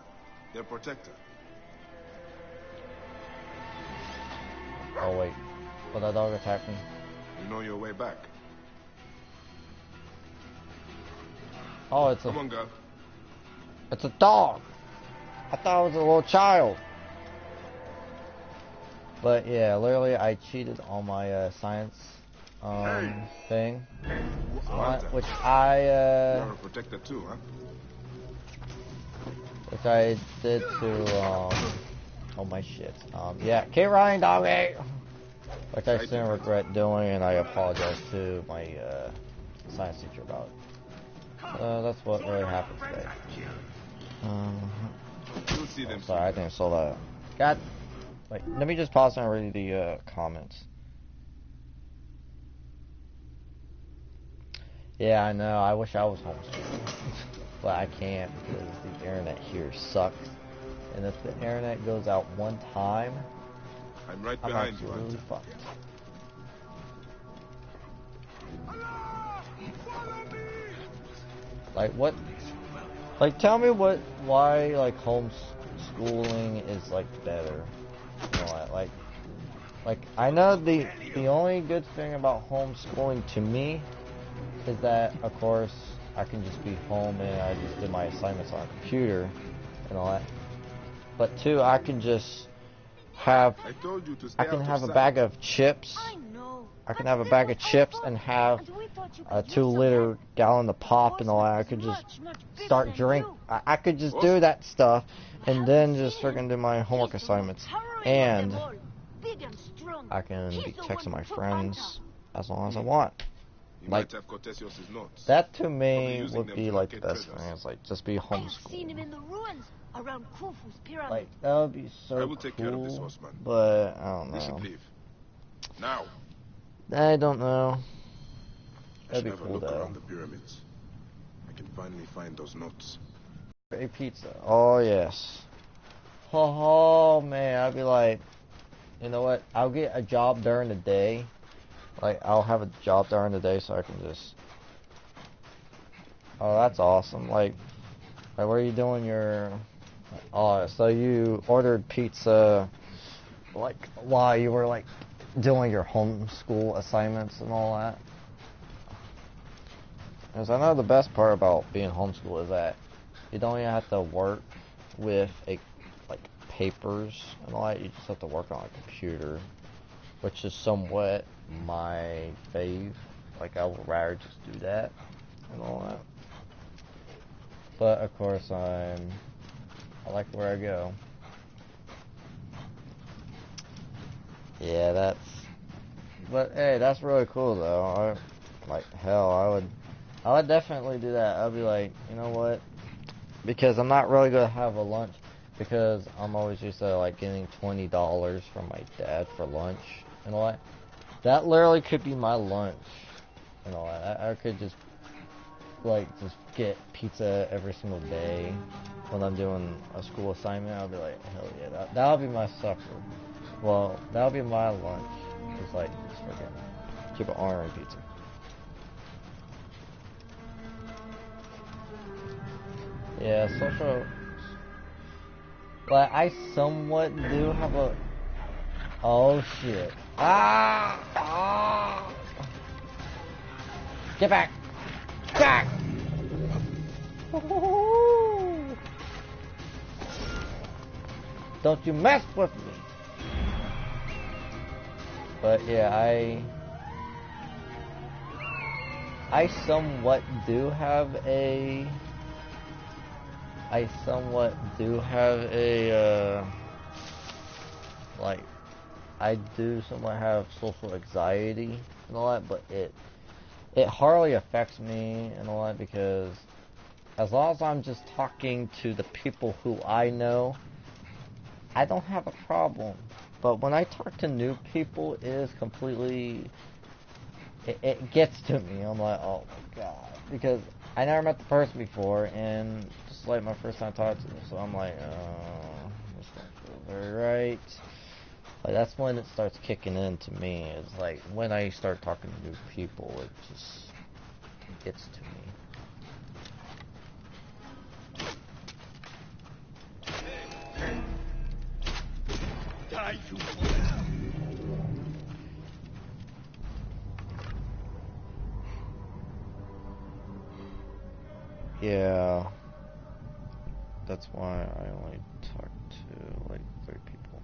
their protector. Oh wait, will that dog attack me? You know your way back. Oh, Come on, girl. It's a dog. I thought it was a little child. But yeah, literally, I cheated on my science thing, which You're a protector too, huh? Which I did to oh my shit. Yeah, keep running, doggy. Which I soon regret doing, and I apologize to my science teacher about it. That's what really happened today. Sorry, I didn't saw that. God, wait, let me just pause and read the comments. Yeah, I know. I wish I was homeschooled, but I can't because the internet here sucks. And if the internet goes out one time, I'm right I'm behind you, absolutely Hunter. fucked. Like what? Like tell me why like homeschooling is like better. You know, like I know the only good thing about homeschooling to me is that of course I can just be home and I just do my assignments on a computer and all that. But two, I can just have I told you to I stay can out have of a sight. bag of chips. I can have a bag of chips and have a 2-liter gallon of pop and all that. I could just start drink. I could just do that stuff and then just freaking do my homework assignments. And I can be texting my friends as long as I want. You Like might have Cortesios' notes. that to Probably me using would them be to like the locate best thing. treasures. It's like just be Seen him homeschooled. in the ruins around Khufu's pyramid. Like that would be so I will take care of this cool, horseman. but I don't We should know. leave. Now. I don't know. I That'd should be have a cool look though. around the pyramids. I can finally find those notes. A pizza. Oh yes. Oh man, I'd be like, you know what? I'll get a job during the day. Like I'll have a job during the day so I can just. Oh, that's awesome. Like where are you doing your? Oh, so you ordered pizza, like while you were like doing your homeschool assignments and all that. Because I know the best part about being homeschool is that you don't even have to work with like papers and all that. You just have to work on a computer, which is somewhat my fave. Like I would rather just do that and all that. But of course I like where I go. Yeah, but hey, that's really cool though. Like hell, I would definitely do that. I'd be like, you know what? Because I'm not really gonna have a lunch because I'm always used to like getting $20 from my dad for lunch and all that. That literally could be my lunch and all that. I could just get pizza every single day when I'm doing a school assignment. I'll be like, hell yeah, that'll be my supper. Well, that'll be my lunch. It's like just freaking keep an honorary pizza. Yeah, social. But I somewhat do have a. Oh shit! Ah! Get back! Back! Don't you mess with me! But yeah, I somewhat do have a. Like, I do somewhat have social anxiety and all that, but it hardly affects me and all that because as long as I'm just talking to the people who I know, I don't have a problem. But when I talk to new people, it is completely, it gets to me. I'm like, oh my god, because I never met the person before, and just like my first time talking to them, so I'm like, this don't feel very right. Like that's when it starts kicking in to me. It's like when I start talking to new people, it just gets to me. Die, you Yeah, that's why I only talk to like 3 people.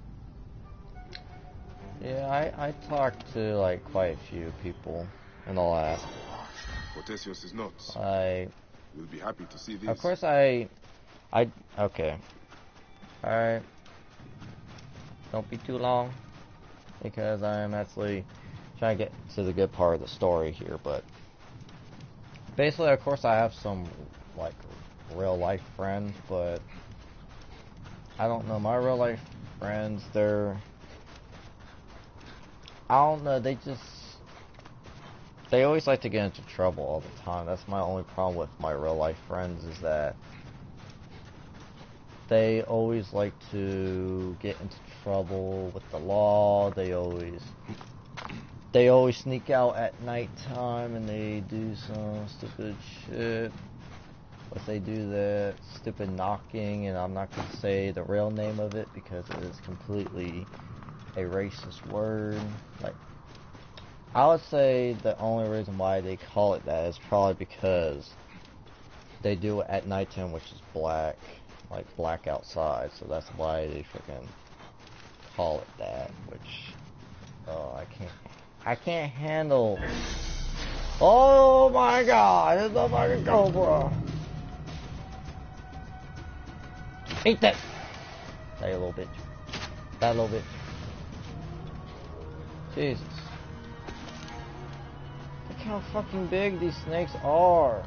Yeah, I talk to like quite a few people and all that. Cortesios' notes. You'll be happy to see these. Of course okay. Alright. Don't be too long. Because I am actually trying to get to the good part of the story here, but basically of course I have some like real life friends, but I don't know, my real life friends, I don't know, they always like to get into trouble all the time. That's my only problem with my real life friends is that they always like to get into trouble with the law. They always sneak out at nighttime and they do some stupid shit. But they do that stupid knocking, and I'm not going to say the real name of it because it is completely a racist word. Like, I would say the only reason why they call it that is probably because they do it at nighttime, which is black, like black outside, so that's why they freaking call it that, which, oh, I can't handle. Oh my god, it's a fucking cobra. Eat that! That little bitch. That little bitch. Jesus. Look how fucking big these snakes are.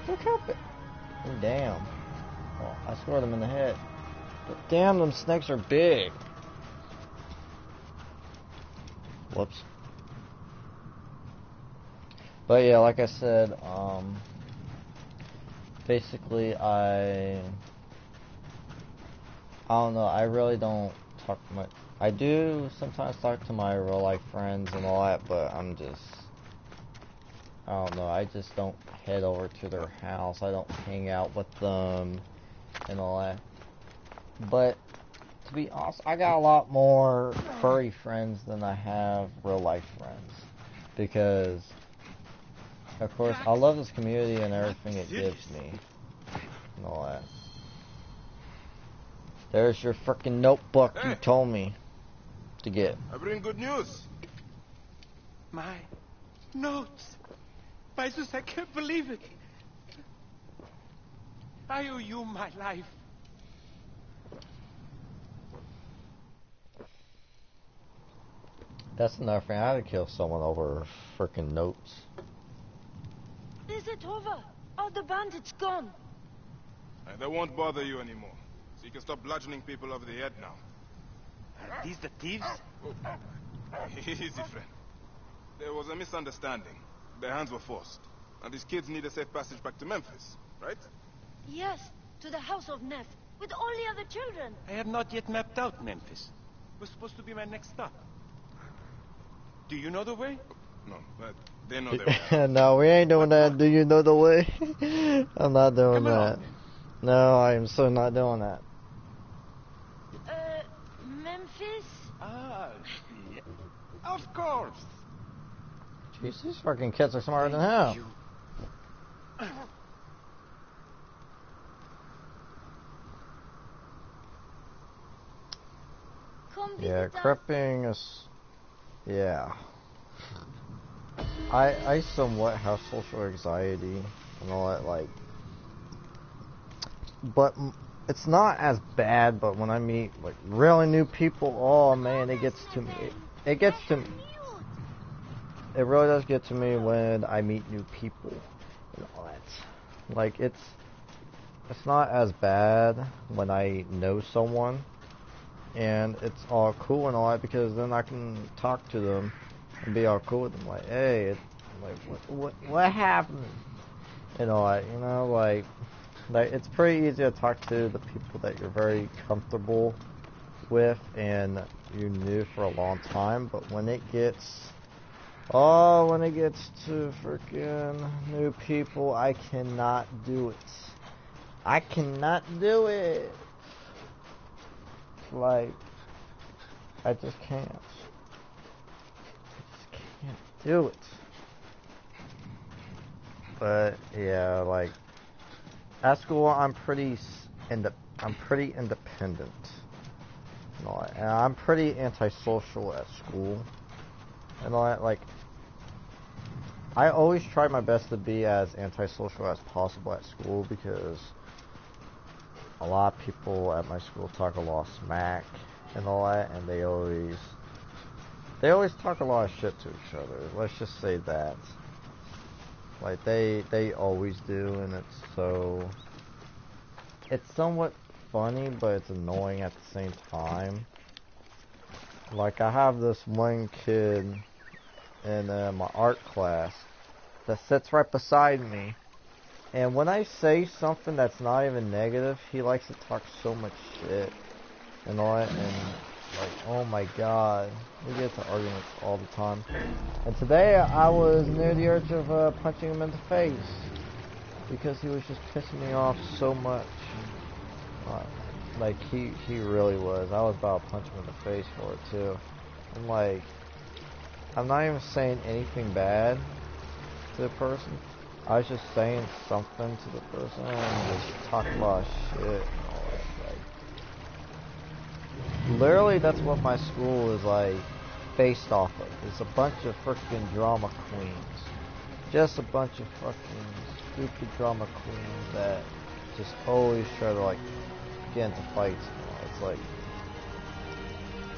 Look how big. Oh, damn. Oh, I scored them in the head. But damn, them snakes are big. Whoops. But yeah, like I said, basically I don't know, I really don't talk much. I do sometimes talk to my real life friends and all that, but I don't know, I just don't head over to their house. I don't hang out with them and all that. But to be honest, I got a lot more furry friends than I have real life friends, because of course I love this community and everything it gives me and all that. There's your frickin' notebook you told me to get. I bring good news. My notes. Jesus, I can't believe it. I owe you my life. That's another thing. I had to kill someone over frickin' notes. Is it over? Are the bandits gone? They won't bother you anymore. So you can stop bludgeoning people over the head now. Are these the thieves? Easy, friend. There was a misunderstanding. Their hands were forced. And these kids need a safe passage back to Memphis, right? Yes, to the house of Neff, with all the other children. I have not yet mapped out Memphis. It was supposed to be my next stop. Do you know the way? No, but they know their way. No, we ain't doing that. Do you know the way? I'm not doing that. Along. No, I am so not doing that. Memphis? Ah, yeah. Of course. Jeez, these fucking kids are smarter than hell. Yeah, cripping is... Yeah. I somewhat have social anxiety and all that, like... But it's not as bad, but when I meet, like, really new people, oh man, it gets to me. It gets to me. It really does get to me when I meet new people and all that. Like, it's not as bad when I know someone and it's all cool and all that, because then I can talk to them and be all cool with them. Like, hey, what happened? And all that, you know, like it's pretty easy to talk to the people that you're very comfortable with and you knew for a long time. But when it gets to freaking new people, I cannot do it. I cannot do it. Like, I just can't. I just can't do it. But yeah, like at school, I'm pretty independent. And I'm pretty antisocial at school. And all that, like, I always try my best to be as antisocial as possible at school, because a lot of people at my school talk a lot of smack and all that, and they always talk a lot of shit to each other. Let's just say that. Like, they always do, and it's somewhat funny, but it's annoying at the same time. Like, I have this one kid in my art class that sits right beside me, And when I say something that's not even negative, he likes to talk so much shit and all that, and like, oh my god, we get to arguments all the time. And today I was near the urge of punching him in the face because he was just pissing me off so much. Like he really was. I was about to punch him in the face for it too. I'm like, I'm not even saying anything bad to the person. I was just saying something to the person and just talking a lot of shit and all that. Like, literally, that's what my school is like based off of. It's a bunch of freaking drama queens. Just a bunch of fucking stupid drama queens that just always try to like get into fights and all. It's like,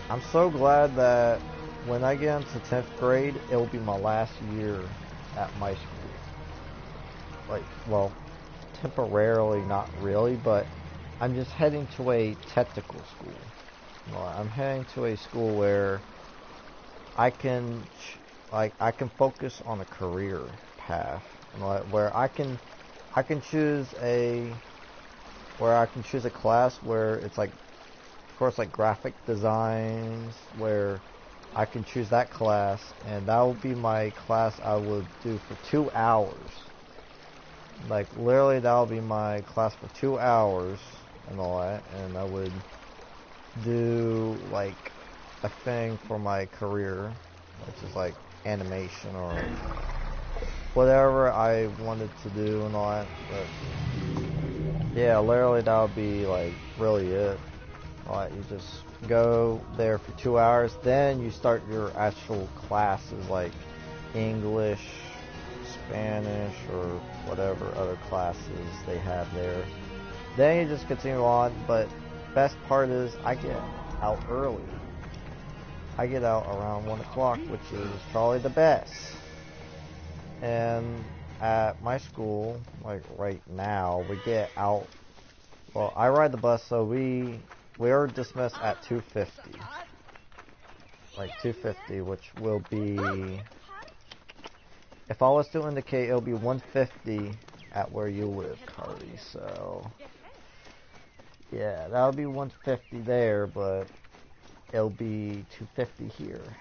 I'm so glad that when I get into 10th grade, it will be my last year at my school. Like, well, temporarily, not really, but I'm just heading to a technical school. Well, I'm heading to a school where I can, I can focus on a career path, where I can choose a class where it's like, of course, like graphic designs, where I can choose that class, and that will be my class I would do for 2 hours. Like, literally, that'll be my class for 2 hours and all that, and I would do, like, a thing for my career, which is, like, animation or whatever I wanted to do and all that, but, yeah, literally, that would be, like, really it. Alright, you just go there for 2 hours, then you start your actual classes, like English, Spanish, or whatever other classes they have there. Then you just continue on, but best part is I get out early. I get out around 1 o'clock, which is probably the best. And at my school, like right now, we get out, well, I ride the bus, so we are dismissed at 2:50. Like 2:50, which will be, if I was to indicate, it'll be 1:50 at where you live, Carly. So, yeah, that'll be 1:50 there, but it'll be 2:50 here.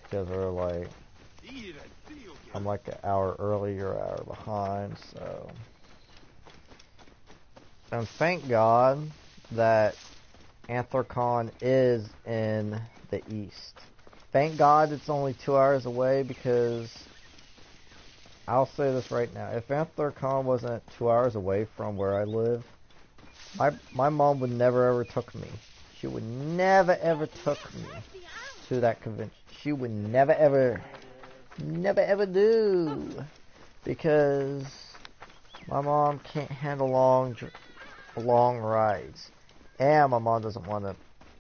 Because we're like, I'm like an hour earlier, an hour behind, so. And thank God that Anthrocon is in the east. Thank God it's only 2 hours away, because I'll say this right now. If Anthrocon wasn't 2 hours away from where I live, my mom would never ever took me. She would never ever took me to that convention. She would never ever do. Because my mom can't handle long rides. And my mom doesn't want to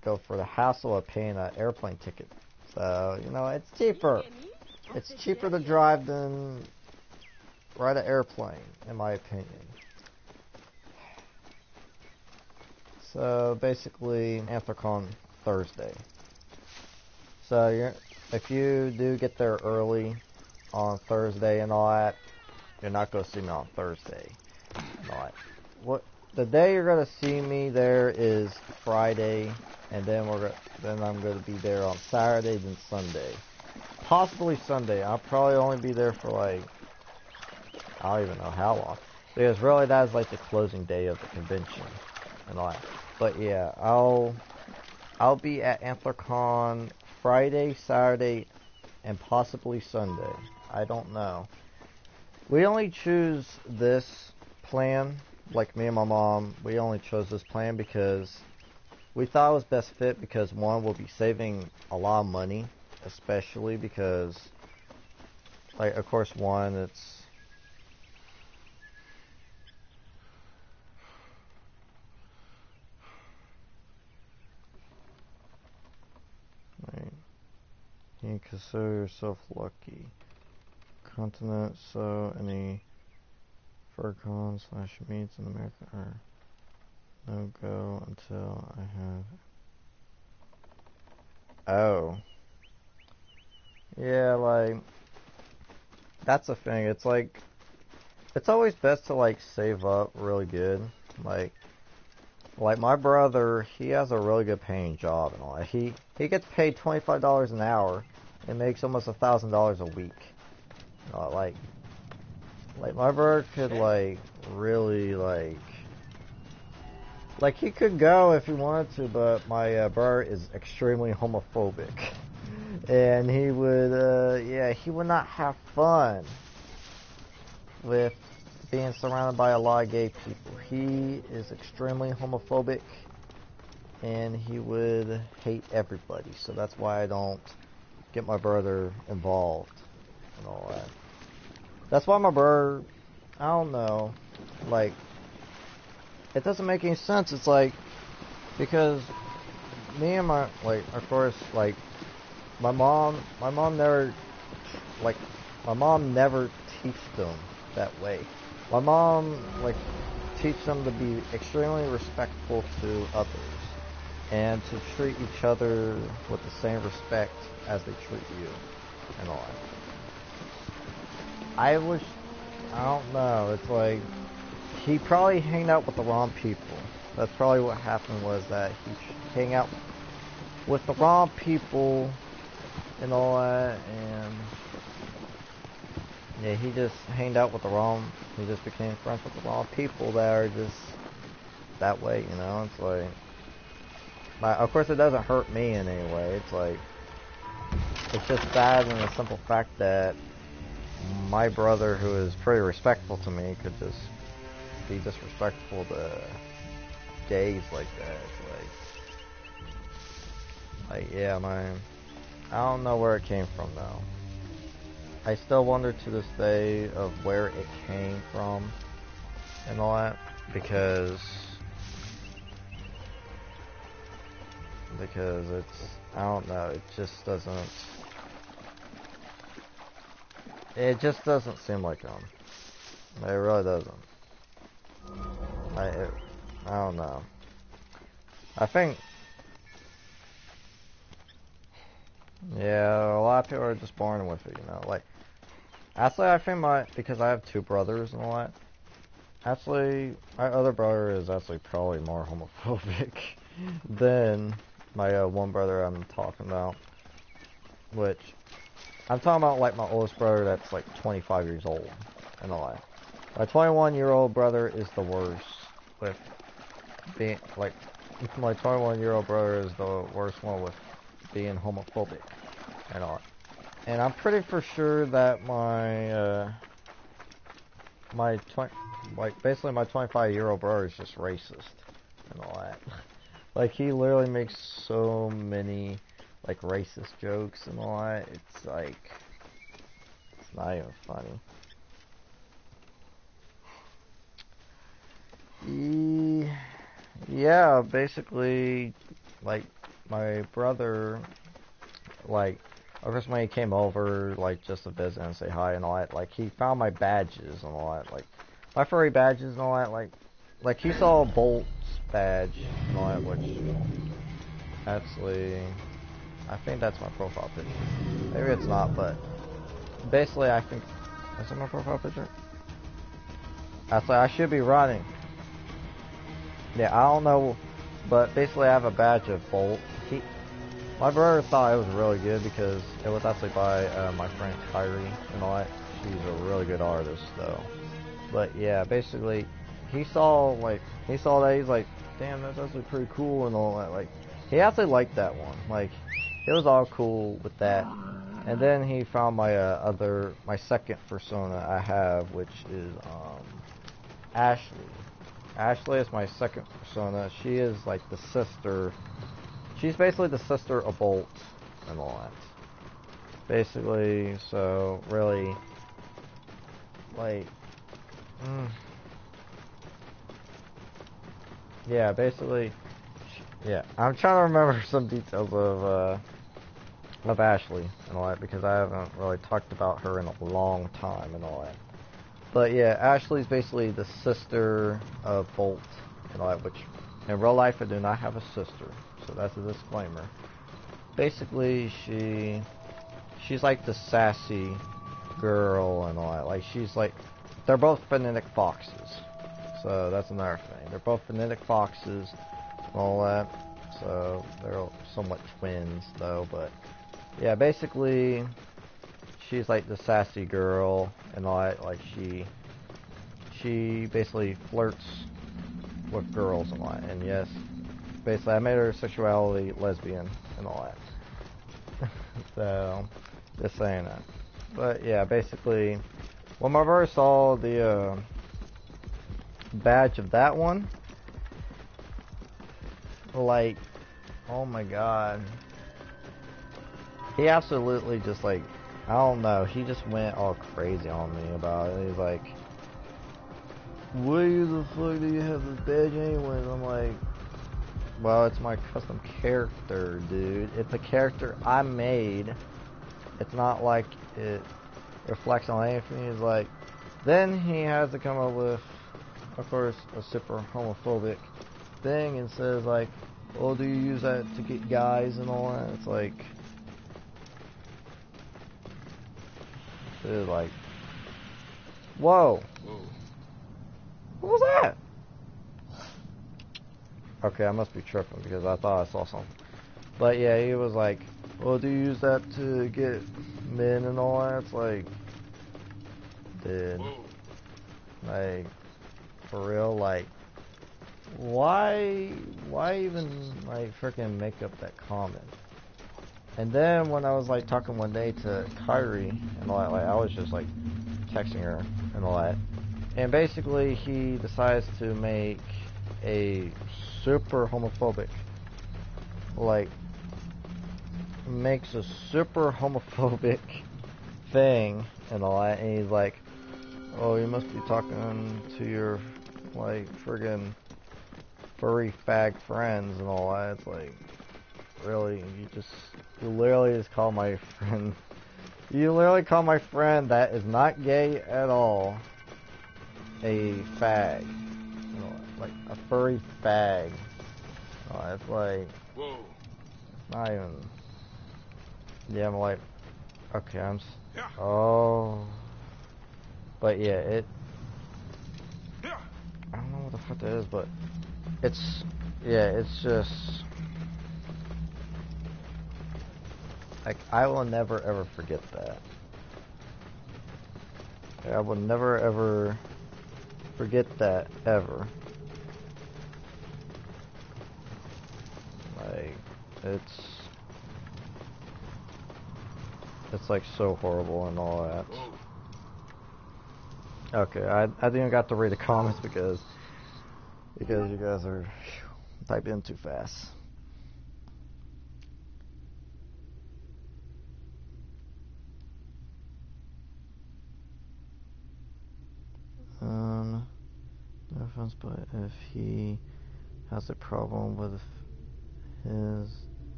go for the hassle of paying an airplane ticket. So, you know, it's cheaper. It's cheaper to drive than ride an airplane, in my opinion. So, basically, Anthrocon Thursday. So, if you do get there early on Thursday and all that, you're not going to see me on Thursday and all that. The day you're gonna see me there is Friday, and then I'm gonna be there on Saturday, then Sunday, possibly Sunday. I'll probably only be there for like, I don't even know how long, because really that is like the closing day of the convention and all that. But yeah, I'll be at Anthrocon Friday, Saturday, and possibly Sunday. I don't know. We only choose this plan. Like, me and my mom, we only chose this plan because we thought it was best fit, because one, we'll be saving a lot of money, especially because, like, of course, one, it's, like, you consider yourself lucky. Continent, so any Furcon/meets in America are no go until I have. Oh. Yeah, like, that's the thing. It's like, it's always best to like save up really good. Like my brother, he has a really good paying job and all that. He gets paid $25 an hour and makes almost $1,000 a week. Like my brother could like really like he could go if he wanted to, but my brother is extremely homophobic, and he would he would not have fun with being surrounded by a lot of gay people. He is extremely homophobic, and he would hate everybody. So that's why I don't get my brother involved and all that. That's why my brother, I don't know, like, it doesn't make any sense. It's like, because me and my, like, of course, like, my mom never teach them that way. My mom, like, teach them to be extremely respectful to others and to treat each other with the same respect as they treat you and all that. I don't know, it's like, he probably hanged out with the wrong people. That's probably what happened, was that he hang out with the wrong people and all that, and yeah, he just hanged out with he just became friends with the wrong people that are just that way, you know. It's like, of course it doesn't hurt me in any way. It's like, it's just sad in the simple fact that my brother, who is pretty respectful to me, could just be disrespectful to gays like that. It's like yeah, I don't know where it came from though. I still wonder to this day of where it came from and all that, because it's, I don't know, it just doesn't seem like him. It really doesn't. I don't know. I think, yeah, a lot of people are just born with it, you know. Like, actually, I think because I have two brothers and all that, actually, my other brother is actually probably more homophobic than my one brother I'm talking about. Which, I'm talking about like my oldest brother that's like 25 years old and all that. My 21-year-old brother is the worst with being, like, my 21-year-old brother is the worst one with being homophobic and all. And I'm pretty for sure that basically my 25-year-old brother is just racist and all that. Like, he literally makes so many, like, racist jokes and all that. It's like, it's not even funny. Yeah, basically, like, my brother, like, of course when he came over, like, just to visit and say hi and all that, like, he found my badges and all that, like, my furry badges and all that, like he saw Bolt's badge and all that, which, actually, I think that's my profile picture. Maybe it's not, but, basically, I think, is that my profile picture? Actually, I should be running. Yeah, I don't know, but basically I have a badge of Bolt. My brother thought it was really good because it was actually by my friend Kyrie and all that. She's a really good artist though. But yeah, basically he saw that, he's like, damn, that's actually pretty cool and all that. Like, he actually liked that one. Like, it was all cool with that. And then he found my second persona I have, which is Ashley. Ashley is my second persona. She is like the sister. She's basically the sister of Bolt and all that. Basically, so really, like, yeah, basically, yeah. I'm trying to remember some details of Ashley and all that because I haven't really talked about her in a long time and all that. But yeah, Ashley's basically the sister of Bolt and all that, which in real life I do not have a sister, so that's a disclaimer. Basically, she's like the sassy girl and all that. Like, she's like they're both phonetic foxes. So that's another thing. They're both phonetic foxes and all that. So they're somewhat twins though, but yeah, basically she's like the sassy girl and all that. Like she basically flirts with girls and all that. And yes, basically I made her sexuality lesbian and all that. So just saying that. But yeah, basically when I first saw the badge of that one, like, oh my god, he absolutely just like, I don't know, he just went all crazy on me about it. He's like, why the fuck do you have this badge anyways? I'm like, well, it's my custom character, dude. It's a character I made. It's not like it reflects on anything. He's like, then he has to come up with, of course, a super homophobic thing and says like, oh, do you use that to get guys and all that? It's like, dude, like, whoa. What was that? Okay, I must be tripping because I thought I saw something. But yeah, he was like, well, do you use that to get men and all that? It's like, dude, like, for real, like, why even, like, freaking make up that comment? And then when I was, like, talking one day to Kyrie and all that, like, I was just, like, texting her and all that, and basically he decides to make a super homophobic, like, makes a super homophobic thing and all that, and he's like, oh, you must be talking to your, like, friggin' furry fag friends and all that. It's like, really, you literally just call my friend, you literally call my friend that is not gay at all a fag, you know, like a furry fag. Oh, it's like, Whoa. It's not even, yeah, I'm like, okay, Yeah. oh, but yeah, Yeah. I don't know what the fuck that is, but it's just, like, I will never ever forget that. I will never ever forget that, ever. Like, it's like so horrible and all that. Okay, I didn't even got to read the comments because you guys are typing in too fast. No offense, but if he has a problem with his,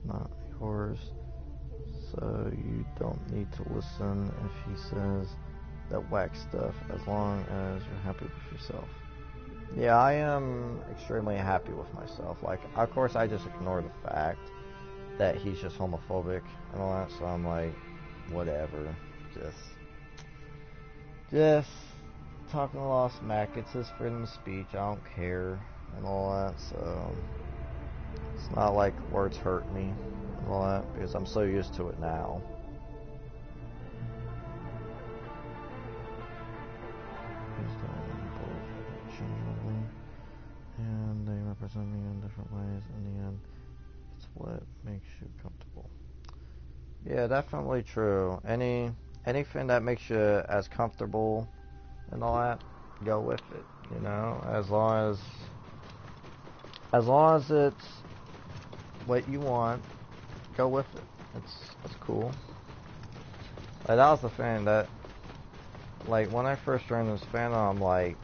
not yours, so you don't need to listen if he says that whack stuff, as long as you're happy with yourself. Yeah, I am extremely happy with myself. Like, of course, I just ignore the fact that he's just homophobic and all that, so I'm like, whatever, just talking a lot of smack. It's his freedom of speech, I don't care and all that, so it's not like words hurt me and all that, because I'm so used to it now. And they represent me in different ways. In the end, it's what makes you comfortable. Yeah, definitely true. Anything that makes you as comfortable and all that, go with it. You know, as long as it's what you want, go with it. It's cool. Like, that was the thing that, like, when I first joined this fandom, like,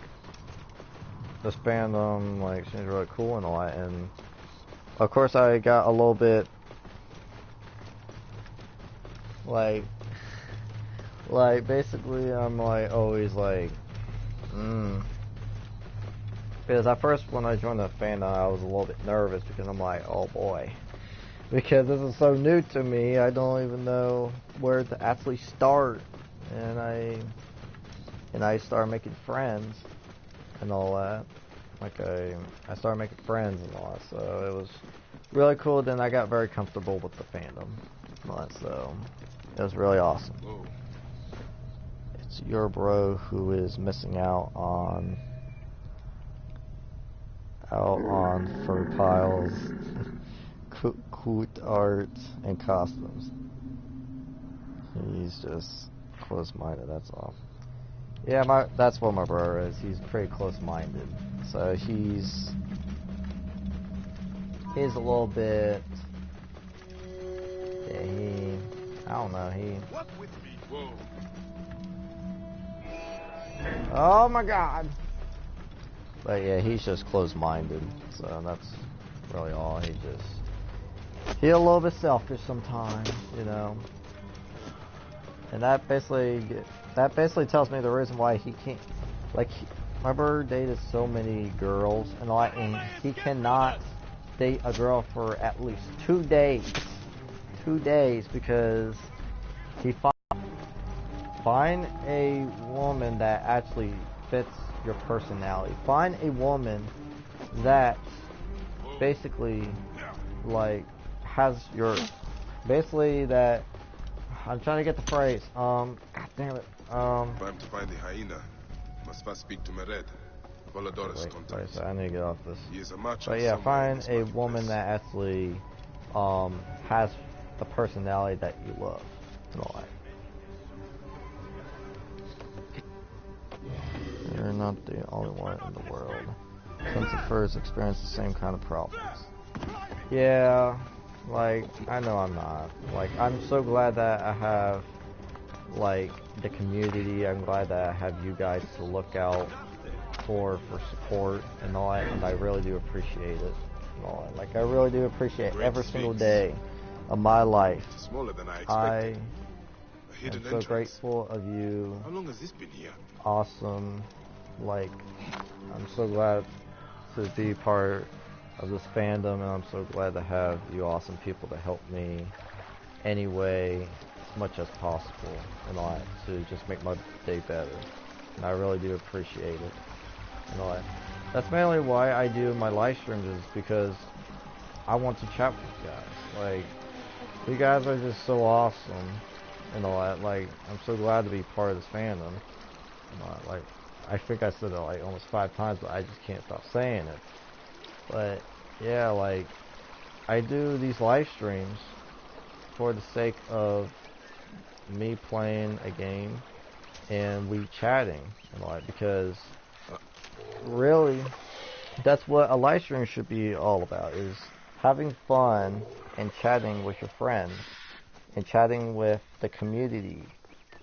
this fandom, like, seems really cool and all that, and of course I got a little bit, like basically I'm like always like, because at first when I joined the fandom I was a little bit nervous because I'm like, oh boy, because this is so new to me, I don't even know where to actually start, and and I started making friends and all that. I started making friends and all that, so it was really cool. Then I got very comfortable with the fandom and all that, so it was really awesome. Whoa. It's your bro who is missing out on fur piles, cute art, and costumes. He's just close-minded, that's all. Yeah, that's what my brother is. He's pretty close-minded. So he's a little bit, yeah, I don't know, Walk with me. Whoa. oh my god. But yeah, he's just close-minded, so that's really all. He's a little bit selfish sometimes, you know. And that basically tells me the reason why he can't, like, my brother dated so many girls and he cannot date a girl for at least 2 days. 2 days because he find a woman that actually fits your personality. Find a woman that basically like has your that I'm trying to get the phrase. God damn it. If I'm to find the hyena, must first speak to Mered. Volador's contact. I need to get off this. He is a match. But yeah, find a woman that actually has the personality that you love and all that. You're not the only one in the world. Sensifiers experience the same kind of problems. Yeah, like, I know I'm not. Like, I'm so glad that I have, like, the community. I'm glad that I have you guys to look out for support and all that, and I really do appreciate it. And all that. Like, I really do appreciate every single day of my life. Smaller than I am so grateful of you. How long has this been here? Awesome. Like, I'm so glad to be part of this fandom, and I'm so glad to have you awesome people to help me any way, as much as possible, and all that, to just make my day better. And I really do appreciate it. And all that. That's mainly why I do my live streams, is because I want to chat with you guys. Like, you guys are just so awesome and all that. Like, I'm so glad to be part of this fandom. Like, I think I said it like almost 5 times, but I just can't stop saying it. But yeah, like, I do these live streams for the sake of me playing a game and we chatting and all that, because really that's what a live stream should be all about, is having fun and chatting with your friends and chatting with the community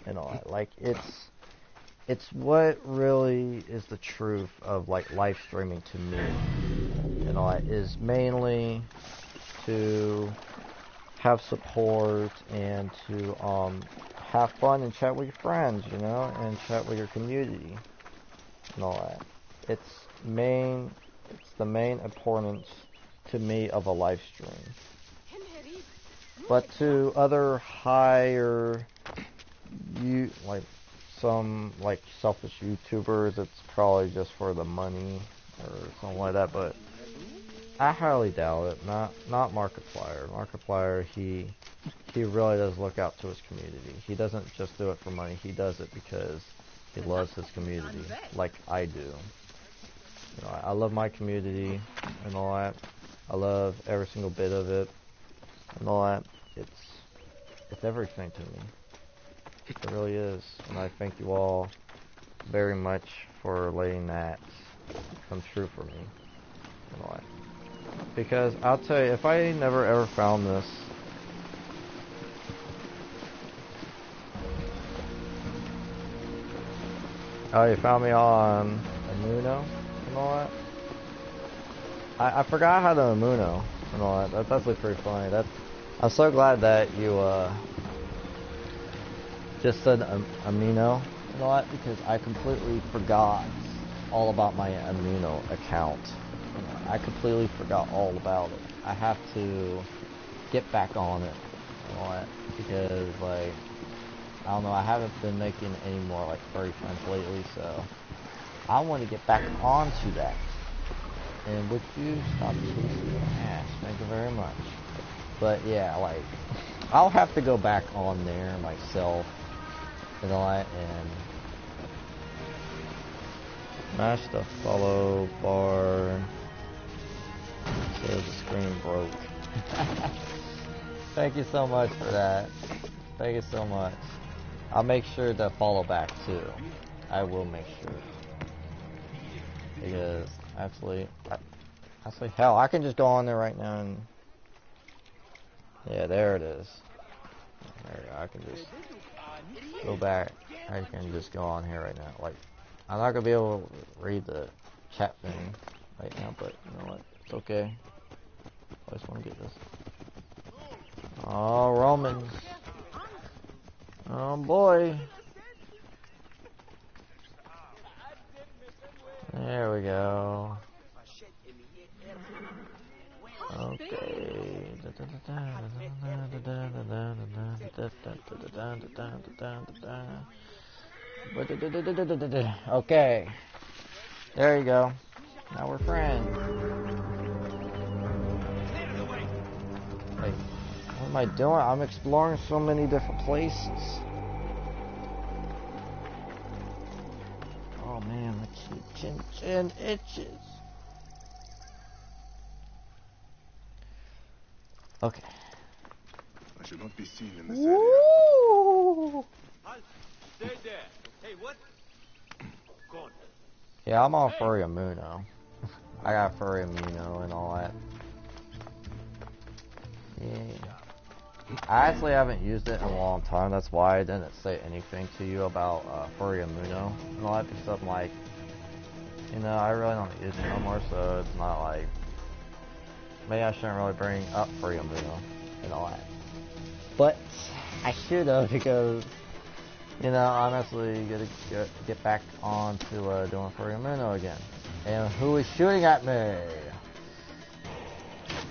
and all that. Like, it's what really is the truth of, like, live streaming to me and all that, is mainly to have support and to have fun and chat with your friends, you know, and chat with your community and all that. It's the main importance to me of a live stream. But to other higher, some like selfish YouTubers, it's probably just for the money or something like that. But I highly doubt it. Not Markiplier. Markiplier, he really does look out to his community. He doesn't just do it for money. He does it because he loves his community, like I do. You know, I love my community and all that. I love every single bit of it and all that. It's everything to me. It really is. And I thank you all very much for letting that come true for me and all that. Because I'll tell you, if I never ever found this, oh, you found me on Amuno and all that? I forgot how to Amuno and all that. That's actually pretty funny. I'm so glad that you just said Amino and all that, because I completely forgot all about my Amino account. I completely forgot all about it. I have to get back on it and all that, because, like, I don't know, I haven't been making any more like furry friends lately, so I want to get back onto that. And would you stop chasing your ass? Thank you very much. But yeah, like, I'll have to go back on there myself and all that, and smash the follow bar. So the screen broke. Thank you so much for that. Thank you so much. I'll make sure to follow back too. I will make sure. Because actually, hell, I can just go on there right now and yeah, there it is. There you go. I can just go back. I can just go on here right now. Like, I'm not gonna be able to read the chat thing right now, but you know what? It's okay. I just want to get this. Oh, Romans. Oh boy. There we go. Okay. Okay. There you go. Now we're friends. Wait, what am I doing? I'm exploring so many different places. Oh man, my chin itches. Okay. I should not be seen in this Woo! Halt! Stay there. Hey, what? Gone. Yeah, I'm on Furry Amuno. I got Furry Amuno and all that. Yeah. I actually haven't used it in a long time. That's why I didn't say anything to you about Furry Amuno and all that, because I'm like, you know, I really don't use it no more, so it's not like, maybe I shouldn't really bring up Furry Amuno and all that. But I should have, because, you know, honestly, gotta get back on to doing Furry Amuno again. And who is shooting at me?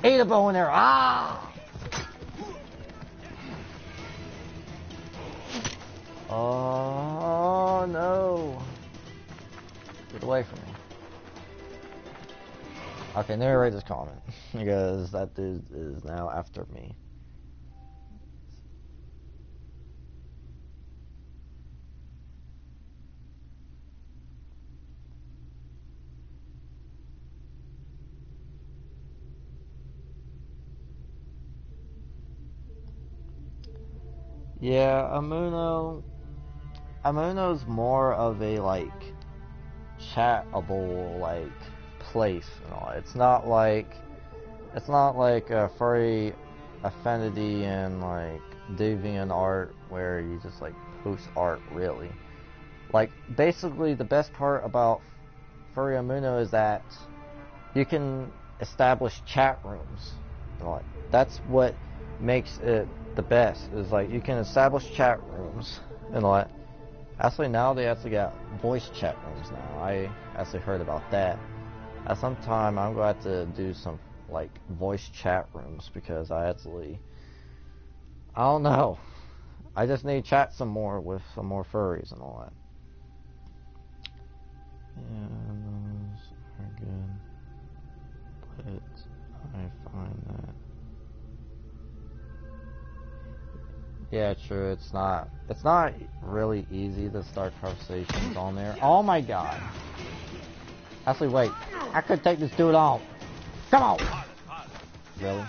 Eat a bow in there! Ah! Oh no! Get away from me. Okay, never read this comment because that dude is now after me. Yeah, Amuno's more of a like chatable like place and all. It's not like a furry affinity and like DeviantArt where you just like post art really. Like basically the best part about Furry Amuno is that you can establish chat rooms. Like that's what makes it the best. Is like you can establish chat rooms and like. Actually, now they actually got voice chat rooms now. I actually heard about that. At some time, I'm going to have to do some like voice chat rooms because I don't know. I just need to chat some more with some more furries and all that. Yeah, those are good, but I find that. Yeah, true. It's not really easy to start conversations on there. Oh my god. Actually, wait. I could take this dude on. Come on. Really?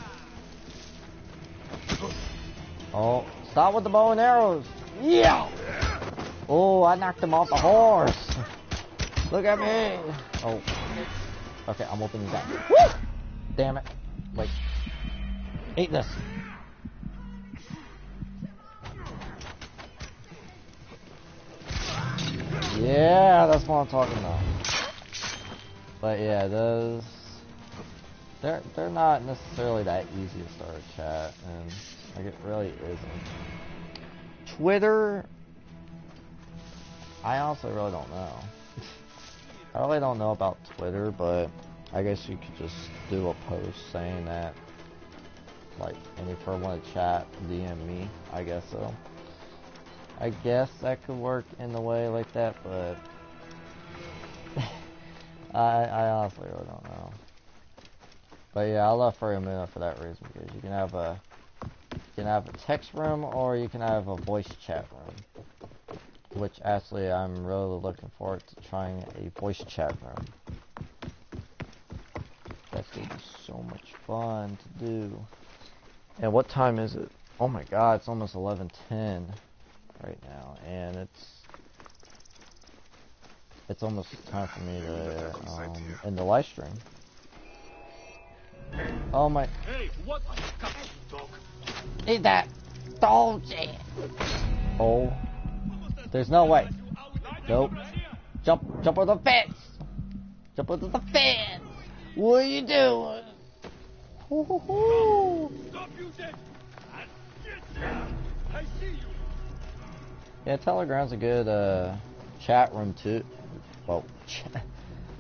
Oh, stop with the bow and arrows. Yeah. Oh, I knocked him off the horse. Look at me. Oh. Okay, I'm opening that. Woo! Damn it. Wait. Eat this. Yeah, that's what I'm talking about. But yeah, those they're not necessarily that easy to start a chat, and like it really isn't. Twitter, I honestly really don't know. I really don't know about Twitter, but I guess you could just do a post saying that, like, and if you want to chat, DM me. I guess so. I guess that could work in a way like that, but I honestly really don't know. But yeah, I love Furiamuna for that reason, because you can have a text room or you can have a voice chat room. Which actually I'm really looking forward to trying a voice chat room. That's gonna be so much fun to do. And what time is it? Oh my god, it's almost 11:10 right now, and it's almost time for me to end the live stream. Oh my! Hey, what? Dog. Eat that! Don't it! Oh, there's no way. Nope. Jump over the fence! Jump over the fence! What are you doing? Stop you then! I see you. Yeah, Telegram's a good chat room too. Well,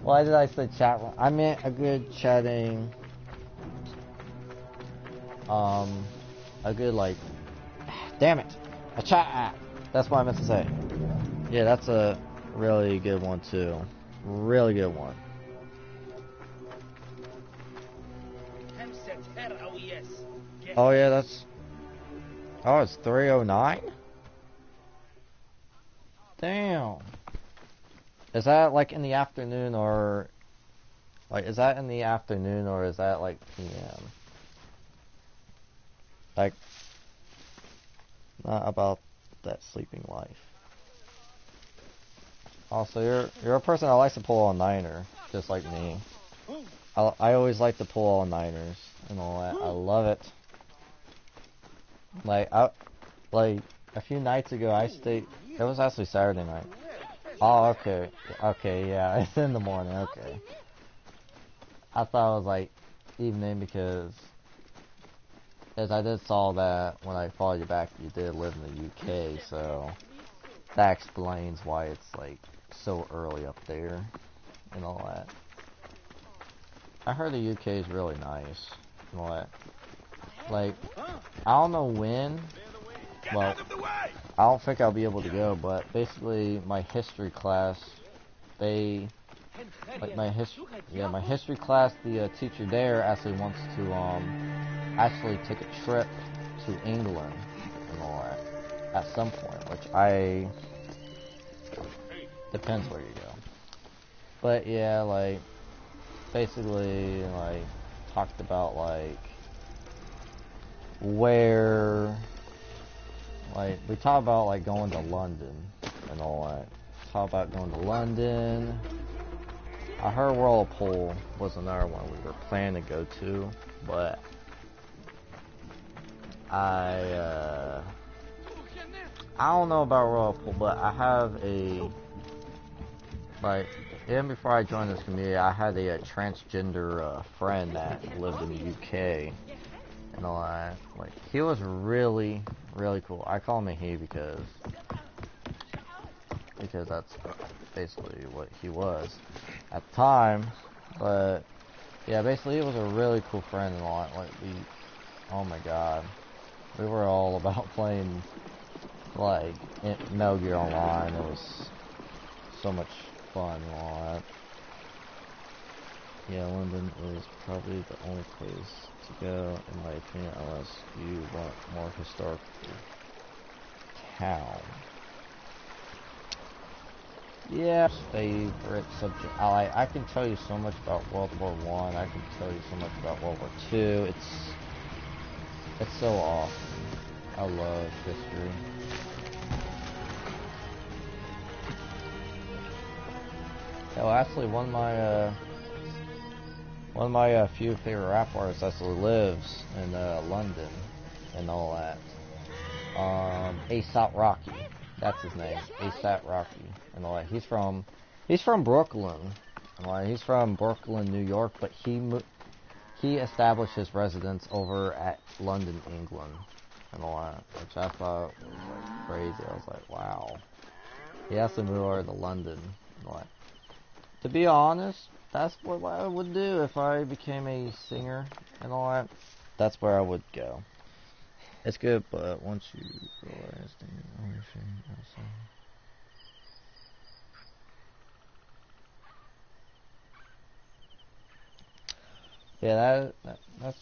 why did I say chat room? I meant a good chatting. A good like. Damn it! A chat app. That's what I meant to say. Yeah, that's a really good one too. Really good one. Oh yeah, that's. Oh, it's 3:09. Damn. Is that like in the afternoon or like is that in the afternoon or is that like PM? Like not about that sleeping life. Also, you're a person that likes to pull all-nighter, just like me. I always like to pull all-nighters and all that. I love it. Like a few nights ago, I stayed. It was actually Saturday night. Oh, okay. Okay, yeah, it's in the morning, okay. I thought it was like evening because I did saw that when I followed you back, you did live in the UK, so that explains why it's like so early up there and all that. I heard the UK is really nice and all that. Like, I don't know when. Well, I don't think I'll be able to go, but basically my history class, my history class, the teacher there actually wants to actually take a trip to England and all that at some point, which depends where you go. But yeah, like basically like talked about like where. Like, we talk about, like, going to London and all that. Talk about going to London. I heard Whirlpool was another one we were planning to go to, but I don't know about Whirlpool, but I have like, even before I joined this community, I had a transgender friend that lived in the UK. And all that. Like, he was really, really cool. I call him a he because that's basically what he was at the time. But yeah, basically he was a really cool friend and all that. Like oh my god, we were all about playing like Metal Gear Online. It was so much fun and all that. Yeah, London is probably the only place to go, in my opinion, unless you want more historical town. Yeah, favorite subject. I can tell you so much about World War I. I can tell you so much about World War II. It's so awesome. I love history. Oh, actually, one of my few favorite rap artists actually lives in London and all that. A$AP Rocky, that's his name. A$AP Rocky and all that. He's from Brooklyn. He's from Brooklyn, New York, but he established his residence over at London, England, and all that, which I thought was like crazy. I was like, wow. He has to move over to London and all that. To be honest, that's what I would do if I became a singer and all that. That's where I would go. It's good, but once you realize that you're only feeling outside. Yeah, that's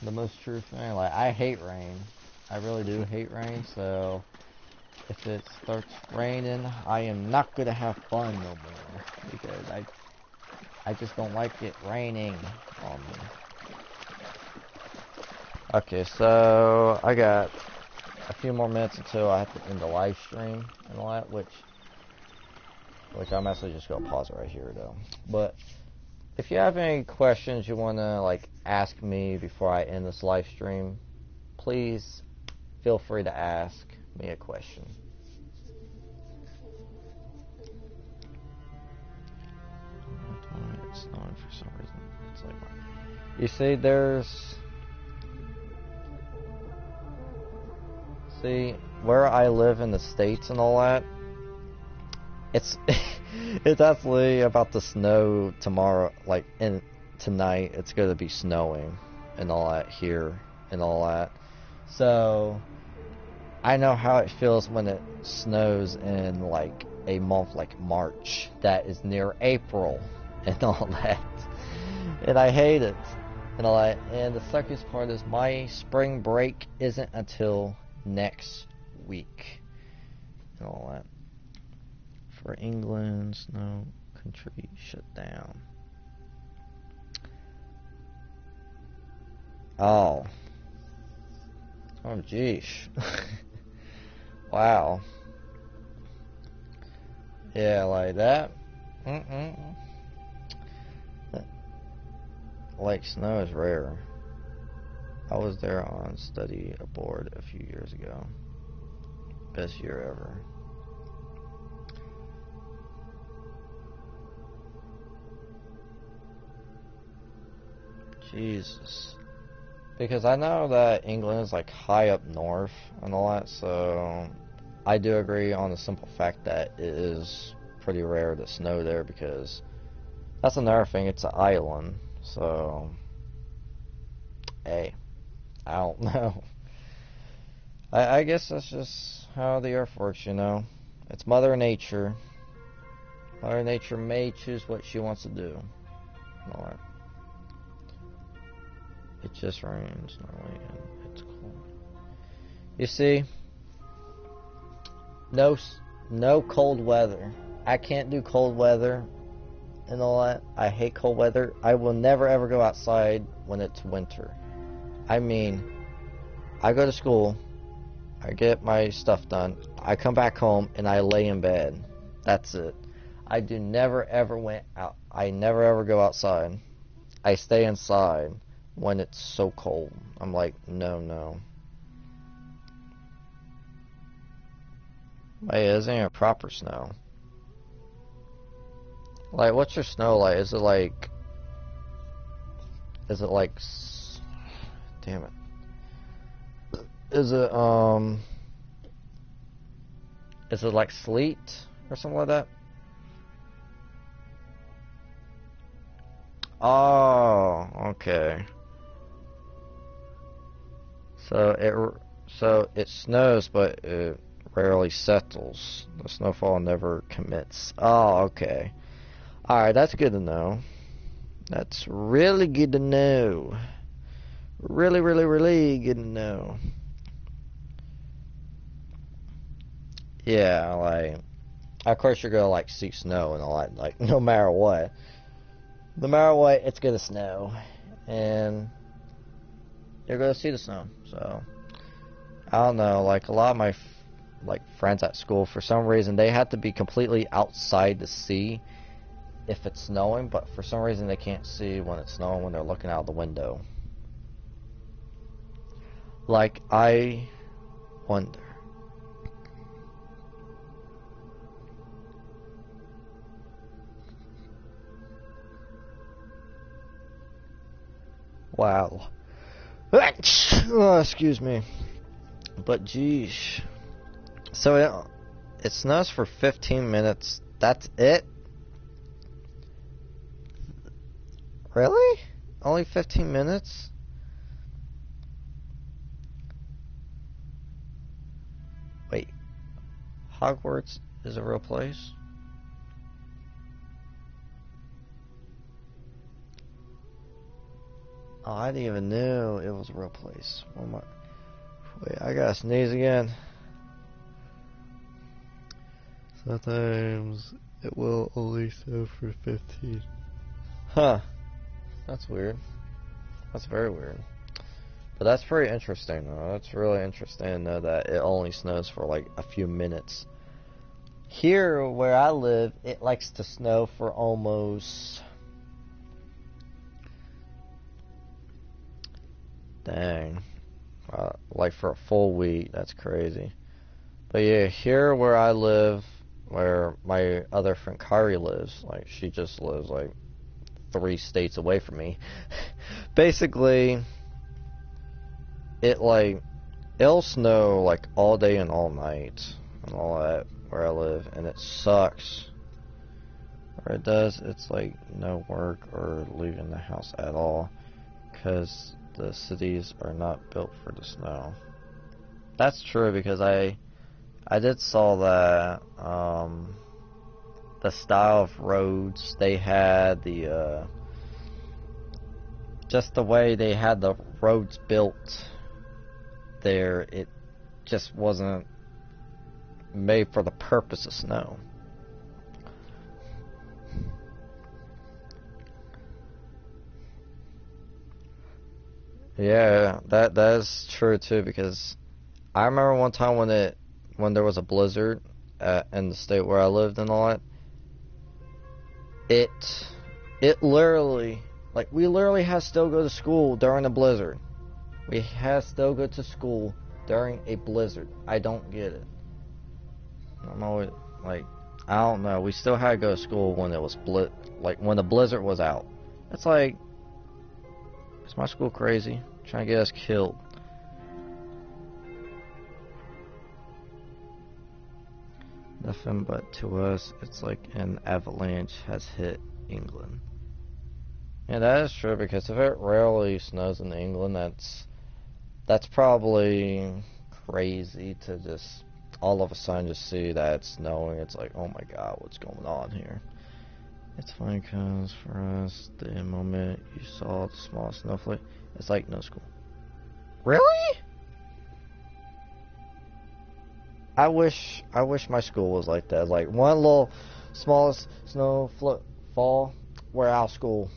the most true thing. Like, I hate rain. I really do hate rain, so if it starts raining, I am not gonna have fun no more. Because I just don't like it raining on me. Okay, so I got a few more minutes until I have to end the live stream and all that, which I'm actually just gonna pause it right here though. But if you have any questions you wanna like ask me before I end this live stream, please feel free to ask me a question. It's snowing for some reason. It's like, you see, see, where I live in the States and all that, it's it's actually about to snow tomorrow, like tonight it's gonna be snowing and all that here and all that. So I know how it feels when it snows in like a month like March that is near April and all that. And I hate it and all that. And the suckiest part is my spring break isn't until next week and all that. For England, snow country shut down. Oh. Oh, geez. Wow. Yeah, like that. Like, snow is rare. I was there on study abroad a few years ago. Best year ever. Jesus. Because I know that England is like high up north and all that, so I do agree on the simple fact that it is pretty rare to snow there, because that's another thing, it's an island, so hey, I don't know. I guess that's just how the earth works, you know. It's Mother Nature. Mother Nature may choose what she wants to do. And all that. It just rains, and it's cold. You see, no cold weather. I can't do cold weather and all that. I hate cold weather. I will never ever go outside when it's winter. I mean, I go to school, I get my stuff done, I come back home, and I lay in bed. That's it. I do never ever went out. I never ever go outside. I stay inside when it's so cold. I'm like, no. Wait, it isn't even proper snow. Like, what's your snow like? Is it like, damn it. Is it like sleet or something like that? Oh, okay. So it snows, but it rarely settles. The snowfall never commits. Oh, okay. Alright, that's good to know. That's really good to know. Really, really, really good to know. Yeah, like, of course you're gonna like see snow and all that, like, no matter what. No matter what, it's gonna snow. And you're gonna see the snow. So, I don't know, like, a lot of my friends at school, for some reason, they have to be completely outside to see if it's snowing, but for some reason they can't see when it's snowing when they're looking out the window. Like, I wonder. Wow. Oh, excuse me. But geez. So it snows for 15 minutes. That's it? Really? Only 15 minutes? Hogwarts is a real place? Oh, I didn't even know it was a real place. Oh my. Wait, I gotta sneeze again. Sometimes it will only snow for 15. Huh. That's weird. That's very weird. But that's pretty interesting though. That's really interesting to know that it only snows for like a few minutes. Here where I live, it likes to snow for almost... Dang. Like for a full week. That's crazy. But yeah, here where I live, where my other friend Kari lives, like she just lives like 3 states away from me. Basically, it'll snow like all day and all night and all that where I live, and it sucks. Where it does, it's like no work or leaving the house at all, because the cities are not built for the snow. That's true, because I did saw that the style of roads they had, the just the way they had the roads built there, it just wasn't made for the purpose of snow. Yeah, that is true too, because I remember one time when there was a blizzard in the state where I lived and all that. It literally, like, we literally had to still go to school during a blizzard. We had to still go to school during a blizzard. I don't get it. I'm always like, I don't know. We still had to go to school when it was when the blizzard was out. It's like, is my school crazy? Trying to get us killed. Nothing but to us, it's like an avalanche has hit England. Yeah, that is true, because if it rarely snows in England, that's probably crazy to just all of a sudden just see that it's snowing. It's like, oh my god, what's going on here? It's funny because for us, the moment you saw the small snowflake, it's like no school. Really? I wish my school was like that. Like one little smallest snow fall, we're out of school.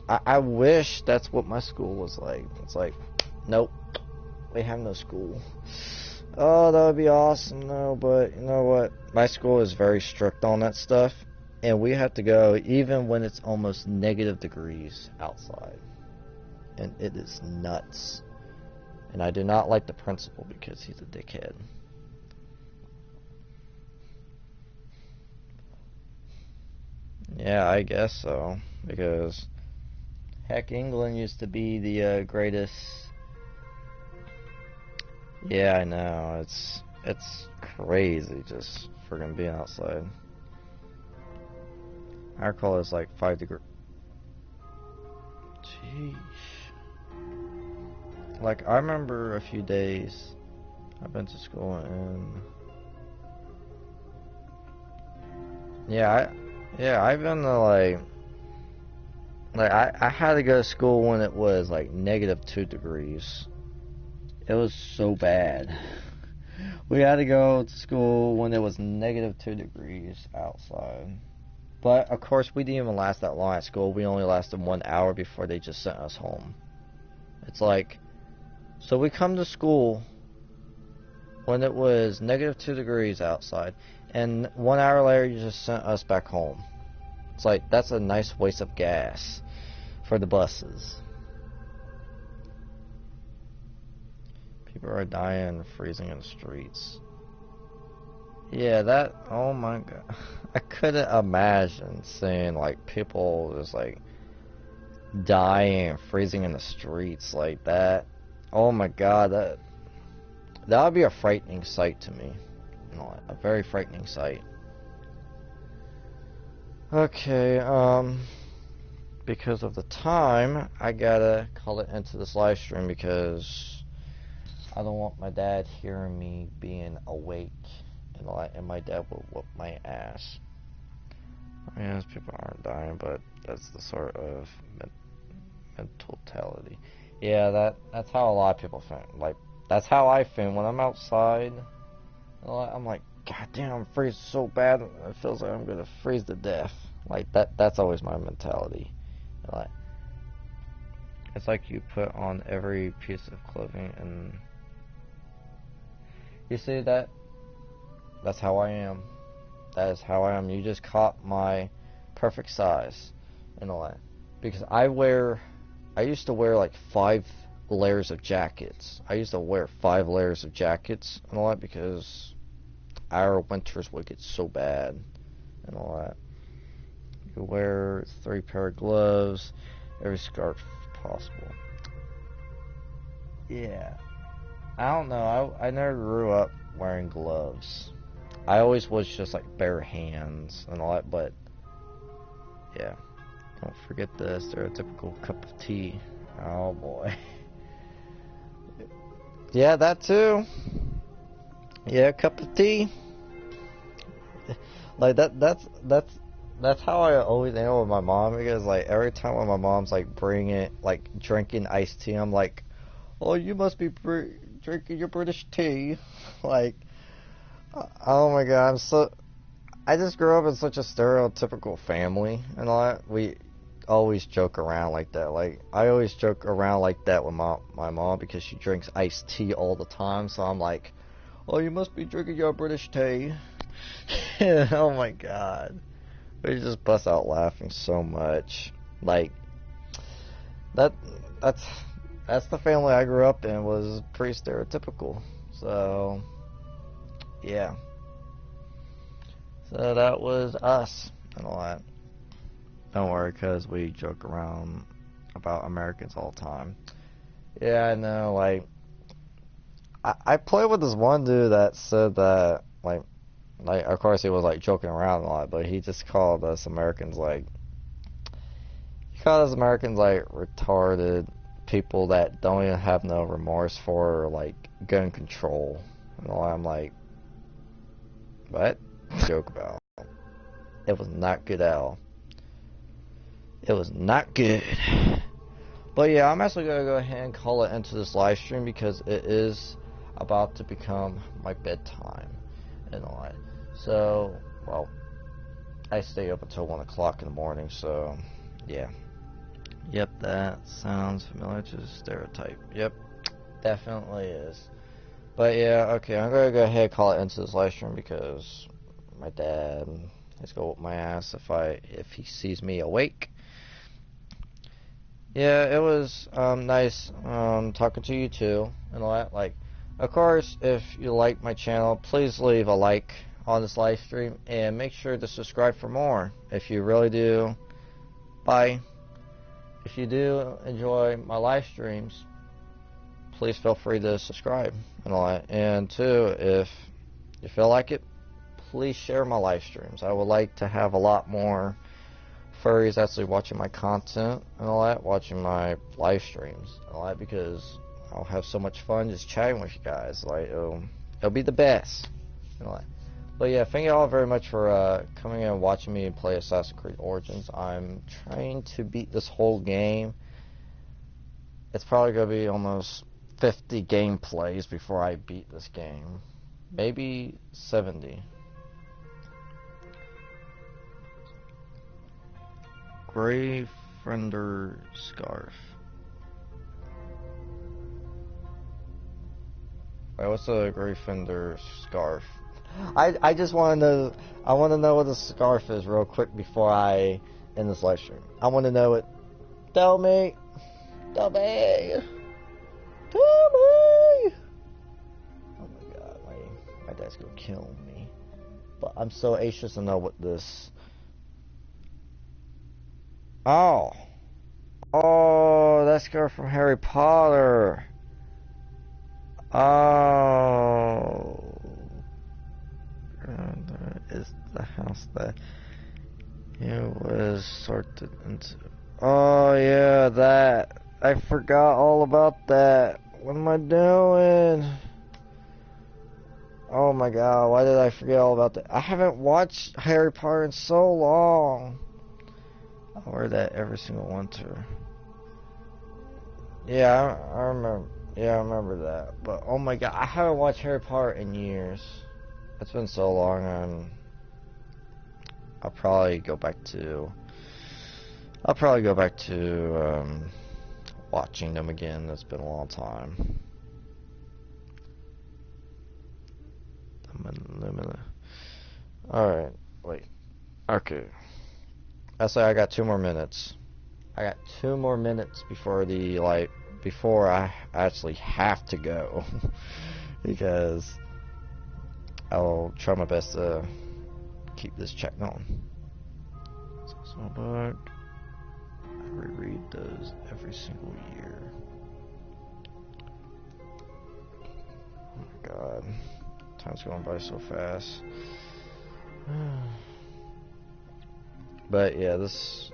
I wish that's what my school was like. It's like, nope, we have no school. Oh, that would be awesome. No, but you know what? My school is very strict on that stuff, and we have to go even when it's almost negative degrees outside, and it is nuts. And I do not like the principal because he's a dickhead. Yeah, I guess so, because heck, England used to be the greatest. Yeah, I know, it's crazy just friggin' being outside. Our call is like 5 degrees. Jeez. Like, I remember a few days I've been to school and I've been to I had to go to school when it was like -2 degrees. It was so bad. We had to go to school when it was -2 degrees outside. But of course we didn't even last that long at school. We only lasted 1 hour before they just sent us home. It's like, so we come to school when it was -2 degrees outside, and 1 hour later you just sent us back home. It's like, that's a nice waste of gas for the buses. People are dying and freezing in the streets. Yeah, that, oh my god. I couldn't imagine seeing like people just like dying and freezing in the streets like that. Oh my god, that would be a frightening sight to me. You know, a very frightening sight. Okay, because of the time, I gotta call it into this live stream because I don't want my dad hearing me being awake and my dad would whoop my ass. Yes, people aren't dying, but that's the sort of mentality. Yeah, that's how a lot of people think. Like, that's how I feel when I'm outside. I'm like, God damn, I'm freezing so bad. It feels like I'm gonna freeze to death. Like that's always my mentality. Like, it's like you put on every piece of clothing, and you see that. That's how I am. That is how I am. You just caught my perfect size, in a way, because I used to wear like 5 layers of jackets. I used to wear 5 layers of jackets and all that because our winters would get so bad and all that. You wear 3 pair of gloves, every scarf possible. Yeah. I don't know. I never grew up wearing gloves. I always was just like bare hands and all that, but yeah. Don't forget the stereotypical cup of tea. Oh boy. Yeah, that too. Yeah, cup of tea. Like that's how I always am with my mom, because like every time when my mom's like drinking iced tea, I'm like, oh, you must be drinking your British tea. Like, oh my God, I just grew up in such a stereotypical family and all that. We always joke around like that. Like, I always joke around like that with my mom because she drinks iced tea all the time. So I'm like, oh, you must be drinking your British tea. Oh my God. We just bust out laughing so much. Like, that that's that's the family I grew up in, was pretty stereotypical. So yeah. So that was us and all that. Don't worry, because we joke around about Americans all the time. Yeah, I know, like, I played with this one dude that said that, like, of course he was, like, joking around a lot, but he just called us Americans, like, retarded people that don't even have no remorse for, like, gun control. And all. I'm like, what? Joke about. It was not good at all. It was not good. But yeah, I'm actually going to go ahead and call it into this live stream because it is about to become my bedtime and all that. So, well, I stay up until 1 o'clock in the morning, so yeah. Yep, that sounds familiar to stereotype. Yep, definitely is. But yeah, okay, I'm going to go ahead and call it into this live stream because my dad is going to whoop my ass if he sees me awake. Yeah, it was nice talking to you too and all that. Like, of course, if you like my channel, please leave a like on this live stream and make sure to subscribe for more if you really do. Bye. If you do enjoy my live streams, please feel free to subscribe and all that. And too, if you feel like it, please share my live streams. I would like to have a lot more furries actually watching my content and all that, watching my live streams and all that, because I'll have so much fun just chatting with you guys. Like, it'll be the best and all that. But yeah, thank you all very much for coming in and watching me play Assassin's Creed Origins. I'm trying to beat this whole game. It's probably going to be almost 50 gameplays before I beat this game. Maybe 70. Gray Fender scarf. Wait, what's a Gray Fender scarf? I just want to know. I want to know what a scarf is real quick before I end this live stream. I want to know it. Tell me. Tell me. Tell me. Oh my God, my dad's gonna kill me. But I'm so anxious to know what this. Oh. Oh, that scarf from Harry Potter. Oh. Is the house that it was sorted into. Oh yeah, that. I forgot all about that. What am I doing? Oh my god, why did I forget all about that? I haven't watched Harry Potter in so long. I wear that every single winter. Yeah, I remember. Yeah, I remember that. But oh my god, I haven't watched Harry Potter in years. It's been so long, and I'll probably go back to. Watching them again. It's been a long time. Alright, wait. Okay. I say I got 2 more minutes. I got 2 more minutes before before I actually have to go. Because I'll try my best to keep this check going. So, but I reread those every single year. Oh my god. Time's going by so fast. But yeah, this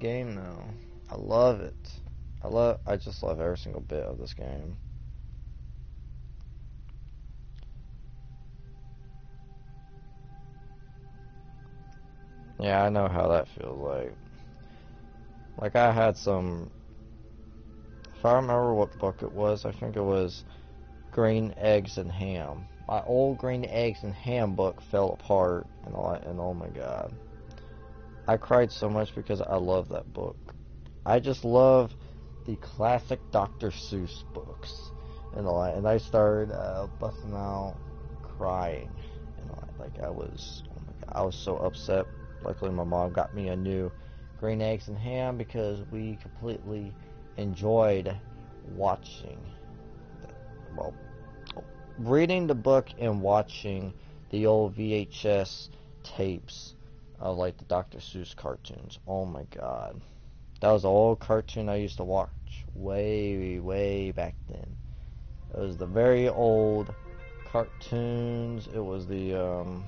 game though, I love it. I just love every single bit of this game. Yeah, I know how that feels like. Like I had some, if I remember what book it was, I think it was Green Eggs and Ham. My old Green Eggs and Ham book fell apart, and oh my god. I cried so much because I love that book. I just love the classic Dr. Seuss books, and I started busting out crying, and like I was, oh my god, I was so upset. Luckily, my mom got me a new Green Eggs and Ham because we completely enjoyed watching, well, reading the book and watching the old VHS tapes of like the Dr. Seuss cartoons. Oh my god. That was the old cartoon I used to watch way back then. It was the very old cartoons. It was the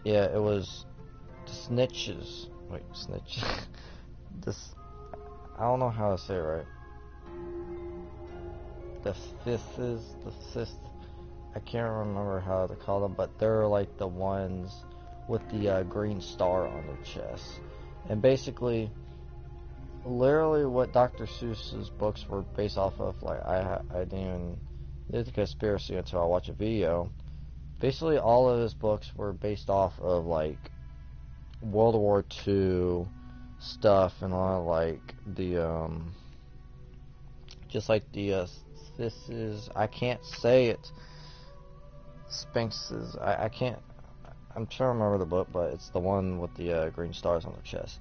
yeah, it was the Snitches. Wait, Snitch. This, I don't know how to say it right. The fifth. I can't remember how to call them, but they're like the ones with the green star on their chest. And basically, literally what Dr. Seuss's books were based off of, like I didn't even did the conspiracy until I watched a video. Basically, all of his books were based off of like World War II stuff and all, like the just like the this is, I can't say it. Sphinxes. I can't. I'm trying to remember the book, but it's the one with the green stars on their chest.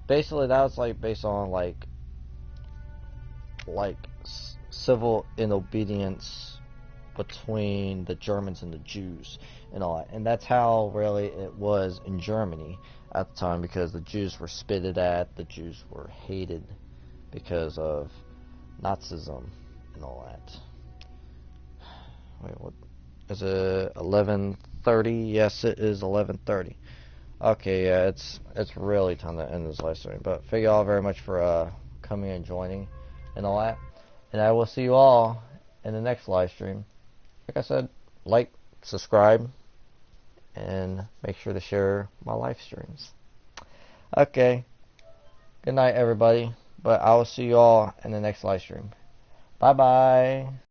Basically, that was like based on like civil disobedience between the Germans and the Jews and all that. And that's how really it was in Germany at the time, because the Jews were spitted at, the Jews were hated because of Nazism and all that. Wait, what? Is it 11:30? Yes, it is 11:30. Okay, yeah, it's really time to end this live stream. But thank you all very much for coming and joining and all that. And I will see you all in the next live stream. Like I said, like, subscribe, and make sure to share my live streams. Okay. Good night, everybody. But I will see you all in the next live stream. Bye-bye.